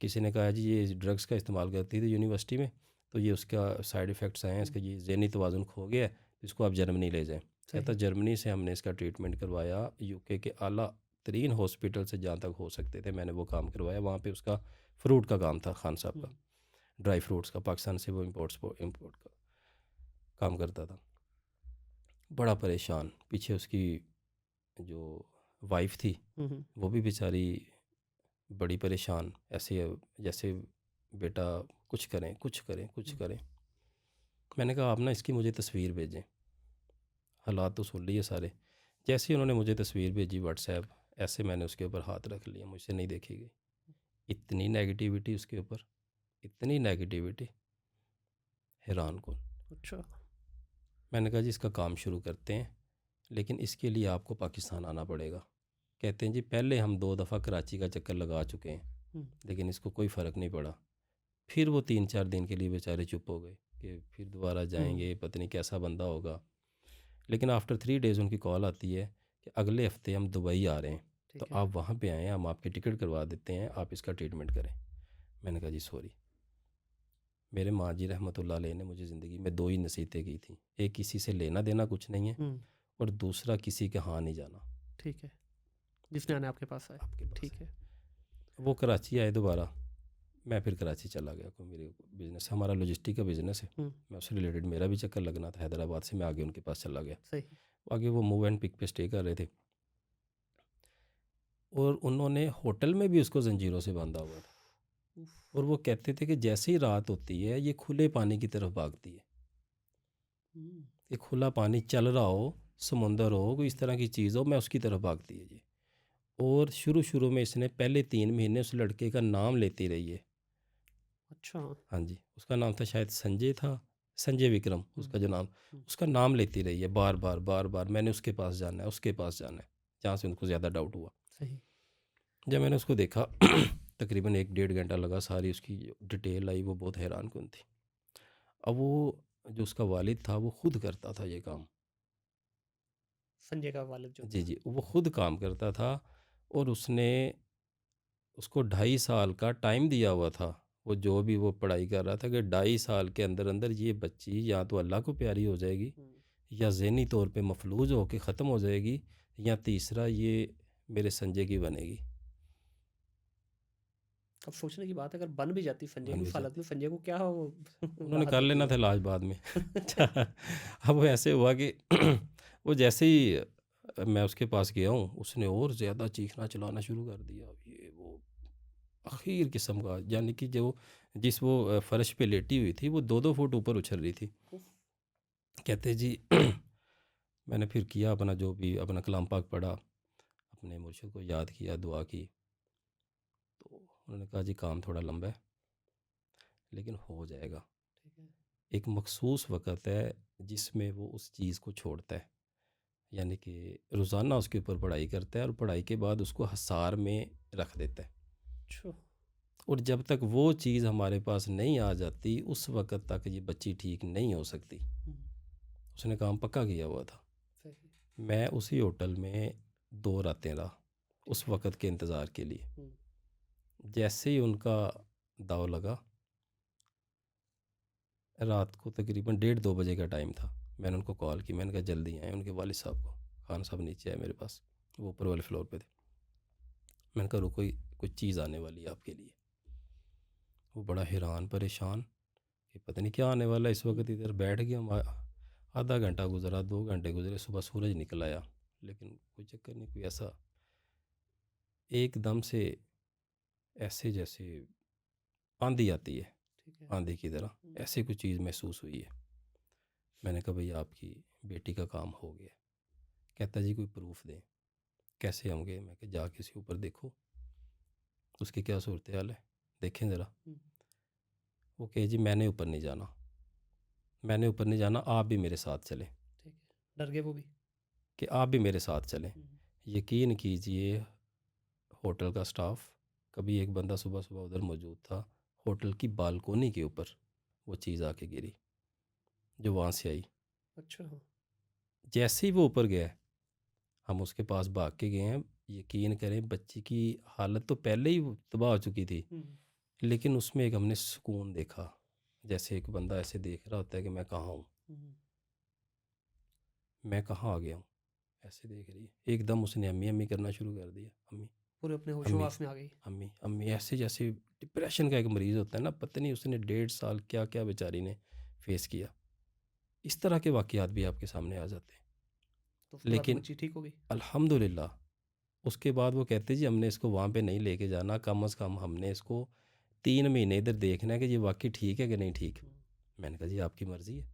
किसी ने कहा जी ये ड्रग्स का इस्तेमाल करती थी यूनिवर्सिटी में, तो ये उसका साइड इफ़ेक्ट्स आए हैं, हुँ, इसका ये ज़हनी तवाज़ुन खो गया है, इसको आप जर्मनी ले जाएँ। कहता सही। जर्मनी से हमने इसका ट्रीटमेंट करवाया, यूके के आला तरीन हॉस्पिटल से जहाँ तक हो सकते थे मैंने वो काम करवाया। वहाँ पे उसका फ्रूट का काम था, खान साहब हुँ, का, ड्राई फ्रूट्स का, पाकिस्तान से वो इम्पोर्ट का काम करता था। बड़ा परेशान, पीछे उसकी जो वाइफ़ थी हुँ, हुँ, वो भी बेचारी बड़ी परेशान, ऐसे जैसे बेटा कुछ करें कुछ करें कुछ हुँ, करें। मैंने कहा आप ना इसकी मुझे तस्वीर भेजें, हालात तो सुन लिए सारे। जैसे ही उन्होंने मुझे तस्वीर भेजी व्हाट्सएप, ऐसे मैंने उसके ऊपर हाथ रख लिया, मुझसे नहीं देखी गई। इतनी नेगेटिविटी उसके ऊपर, इतनी नेगेटिविटी, हैरान कौन। अच्छा, मैंने कहा जी इसका काम शुरू करते हैं, लेकिन इसके लिए आपको पाकिस्तान आना पड़ेगा। कहते हैं जी पहले हम 2 दफ़ा कराची का चक्कर लगा चुके हैं, हुँ, लेकिन इसको कोई फ़र्क नहीं पड़ा। फिर वो 3-4 दिन के लिए बेचारे चुप हो गए कि फिर दोबारा हुँ, जाएंगे, पता नहीं कैसा बंदा होगा। लेकिन आफ्टर 3 डेज़ उनकी कॉल आती है कि अगले हफ्ते हम दुबई आ रहे हैं, तो ठीक है। आप वहाँ पे आएँ, हम आपकी टिकट करवा देते हैं, आप इसका ट्रीटमेंट करें। मैंने कहा जी सॉरी। मेरे माँ जी रहमतुल्लाह अलैह ने मुझे ज़िंदगी में 2 ही नसीहतें की थी, एक किसी से लेना देना कुछ नहीं है, हुँ, और दूसरा किसी के हाँ नहीं जाना। ठीक है, जिसने आना आपके पास आए। आपके पास ठीक है। है। वो कराची आए दोबारा, मैं फिर कराची चला गया। कोई मेरे बिजनेस, हमारा लॉजिस्टिक का बिजनेस है, मैं उससे रिलेटेड मेरा भी चक्कर लगना था हैदराबाद से, मैं आगे उनके पास चला गया। सही। आगे वो मूव एंड पिक पे स्टे कर रहे थे और उन्होंने होटल में भी उसको जंजीरों से बांधा हुआ था। और वो कहते थे कि जैसे ही रात होती है ये खुले पानी की तरफ भागती है। ये खुला पानी चल रहा हो, समुंदर हो, कोई इस तरह की चीज़ हो, मैं उसकी तरफ भागती है जी। और शुरू में इसने पहले 3 महीने उस लड़के का नाम लेती रही है। अच्छा। हाँ जी, उसका नाम था शायद संजय था, संजय विक्रम उसका जो नाम, उसका नाम लेती रही है बार बार, मैंने उसके पास जाना है, उसके पास जाना है, जहाँ से उनको ज़्यादा डाउट हुआ। सही। जब मैंने उसको देखा तकरीबन 1-1.5 घंटा लगा, सारी उसकी डिटेल आई, वो बहुत हैरान कन थी। अब वो जो उसका वालिद था वो खुद करता था ये काम। संजय का वालिद जो जी था। जी, वो खुद काम करता था और उसने उसको 2.5 साल का टाइम दिया हुआ था। वो जो भी वो पढ़ाई कर रहा था कि 2.5 साल के अंदर अंदर ये बच्ची या तो अल्लाह को प्यारी हो जाएगी, या ज़हनी तौर पे मफलूज हो के ख़त्म हो जाएगी, या तीसरा ये मेरे संजय की बनेगी। अब सोचने की बात है, अगर बन भी जाती संजय बन की भी हालत जाती, में, संजय को क्या हो उन्होंने राहत कर होती लेना है। था इलाज बाद में। अब वो ऐसे हुआ कि वो जैसे ही मैं उसके पास गया हूँ, उसने और ज़्यादा चीखना चलाना शुरू कर दिया। ये वो आखिर किस्म का, यानी कि जो जिस वो फर्श पे लेटी हुई थी वो 2-2 फुट ऊपर उछल रही थी। कहते जी मैंने फिर किया अपना, जो भी अपना कलाम पाक पढ़ा, अपने मुर्शिद को याद किया, दुआ की, तो उन्होंने कहा जी काम थोड़ा लंबा है लेकिन हो जाएगा। एक मखसूस वक़्त है जिसमें वो उस चीज़ को छोड़ता है, यानी कि रोज़ाना उसके ऊपर पढ़ाई करता है और पढ़ाई के बाद उसको हिसार में रख देता है। अच्छा। और जब तक वो चीज़ हमारे पास नहीं आ जाती उस वक़्त तक ये बच्ची ठीक नहीं हो सकती। उसने काम पक्का किया हुआ था। सही। मैं उसी होटल में 2 रातें रहा उस वक़्त के इंतज़ार के लिए। जैसे ही उनका दाव लगा, रात को तकरीबन 1:30-2 बजे का टाइम था, मैंने उनको कॉल की, मैंने कहा जल्दी आएँ। उनके वालिद साहब को, खान साहब नीचे आए मेरे पास, वो ऊपर वाले फ्लोर पे थे। मैंने कहा रुको, कोई चीज़ आने वाली है आपके लिए। वो बड़ा हैरान परेशान कि पता नहीं क्या आने वाला है। इस वक्त इधर बैठ गया हम, आधा घंटा गुजरा, 2 घंटे गुजरे, सुबह सूरज निकल आया, लेकिन कोई चक्कर नहीं, कोई ऐसा एकदम से ऐसे जैसे आंधी आती है, आंधी की तरह ऐसे कोई चीज़ महसूस हुई है। मैंने कहा भैया आपकी बेटी का काम हो गया। कहता जी कोई प्रूफ दें। कैसे होंगे? मैं कहा जा किसी ऊपर देखो, उसकी क्या सूरत हाल है, देखें ज़रा। वो कहे जी मैंने ऊपर नहीं जाना, मैंने ऊपर नहीं जाना, आप भी मेरे साथ चलें। ठीक है, डर गए वो भी कि आप भी मेरे साथ चलें। यकीन कीजिए, होटल का स्टाफ, कभी एक बंदा सुबह सुबह उधर मौजूद था, होटल की बालकोनी के ऊपर वो चीज़ आके गिरी जो वहाँ से आई। अच्छा। जैसे ही वो ऊपर गया, हम उसके पास भाग के गए हैं। यकीन करें बच्ची की हालत तो पहले ही तबाह हो चुकी थी, लेकिन उसमें एक हमने सुकून देखा, जैसे एक बंदा ऐसे देख रहा होता है कि मैं कहाँ हूँ, मैं कहाँ आ गया हूँ, ऐसे देख रही है। एकदम उसने अम्मी अम्मी करना शुरू कर दिया। अम्मी पूरे अपने अम्मी होशोवास में आ गई। अम्मी अम्मी, ऐसे जैसे डिप्रेशन का एक मरीज़ होता है ना, पता नहीं उसने 1.5 साल क्या क्या बेचारी ने फेस किया। इस तरह के वाक़यात भी आपके सामने आ जाते हैं। तो उसके बाद लेकिन बच्ची ठीक हो गई। अल्हम्दुलिल्लाह उसके बाद वो कहते जी हमने इसको वहाँ पे नहीं लेके जाना, कम अज़ कम हमने इसको 3 महीने इधर देखना है कि ये वाकई ठीक है कि नहीं ठीक। मैंने कहा जी आपकी मर्ज़ी है।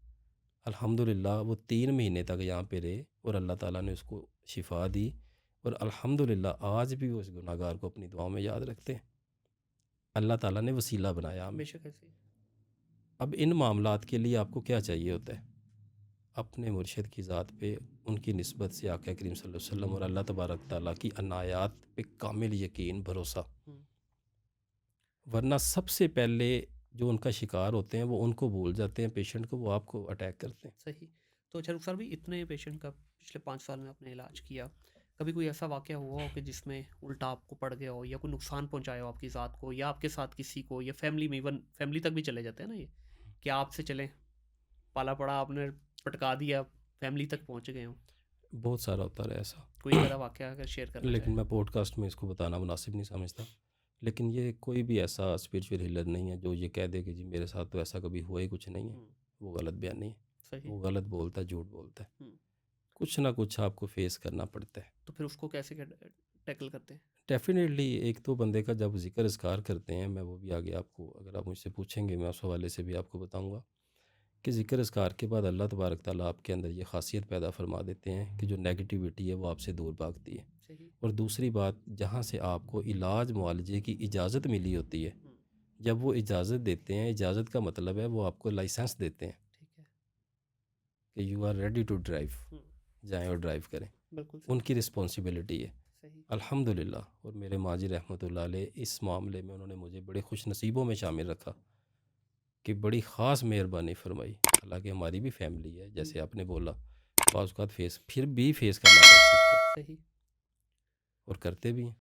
अल्हम्दुलिल्लाह वो 3 महीने तक यहाँ पे रहे और अल्लाह ताला ने उसको शिफा दी। और अल्हम्दुलिल्लाह आज भी वो इस गुनाहगार को अपनी दुआओं में याद रखते हैं। अल्लाह ताला ने वसीला बनाया हमें। बेशक ऐसे। अब इन मामलात के लिए आपको क्या चाहिए होता है? अपने मुर्शिद की ज़ात पे, उनकी निस्बत से आका करीम सल्लल्लाहु अलैहि वसल्लम और अल्लाह तबारक ताला की अनायात पे कामिल यकीन, भरोसा। वरना सबसे पहले जो उनका शिकार होते हैं वो उनको भूल जाते हैं, पेशेंट को, वो आपको अटैक करते हैं। सही। तो अच्छा सर भी, इतने पेशेंट का पिछले 5 साल में आपने इलाज किया, कभी कोई ऐसा वाक़या हुआ हो कि जिसमें उल्टा आपको पड़ गया हो, या कोई नुकसान पहुंचाया हो आपकी ज़ात को, या आपके साथ किसी को, या फैमिली में, इवन फैमिली तक भी चले जाते हैं ना ये, कि आपसे चलें, पाला पड़ा, आपने पटका दिया, फैमिली तक पहुंच गए हो? बहुत सारा होता रहा ऐसा, कोई बड़ा वाक़या अगर शेयर करना लेकिन चाहें? मैं पॉडकास्ट में इसको बताना मुनासिब नहीं समझता। लेकिन ये कोई भी ऐसा स्पिरिचुअल हीलर नहीं है जो ये कह दे कि जी मेरे साथ तो ऐसा कभी हुआ ही कुछ नहीं है। हुँ, वो गलत बयानी है, सही। वो गलत बोलता है, झूठ बोलता है। हुँ, कुछ ना कुछ आपको फेस करना पड़ता है। तो फिर उसको कैसे टैकल करते हैं? डेफ़िनेटली एक तो बंदे का जब ज़िक्र इज़्कार करते हैं, मैं वो भी आगे आपको अगर आप मुझसे पूछेंगे मैं उस हवाले से भी आपको बताऊँगा कि ज़िक्र इज़्कार के बाद अल्लाह तबारक ताला आपके अंदर ये ख़ासियत पैदा फ़रमा देते हैं कि जो नेगेटिविटी है वो आपसे दूर भागती है। सही। और दूसरी बात, जहाँ से आपको इलाज मुआलजे की इजाज़त मिली होती है, हुँ, जब वो इजाज़त देते हैं, इजाज़त का मतलब है वो आपको लाइसेंस देते हैं ठीक है। कि you are ready to drive, हुँ, जाएँ और ड्राइव करें। बिल्कुल सही, उनकी रिस्पॉन्सिबिलिटी है। सही। अल्हम्दुलिल्लाह। और मेरे माजी रहमतुल्लाह अलैह इस मामले में उन्होंने मुझे बड़े खुश नसीबों में शामिल रखा कि बड़ी ख़ास मेहरबानी फ़रमाई। हालाँकि हमारी भी फ़ैमिली है, हुँ, जैसे आपने बोला, बाज़ औक़ात फ़ेस फिर भी फ़ेस करना पड़ सकता है सही। और करते भी हैं।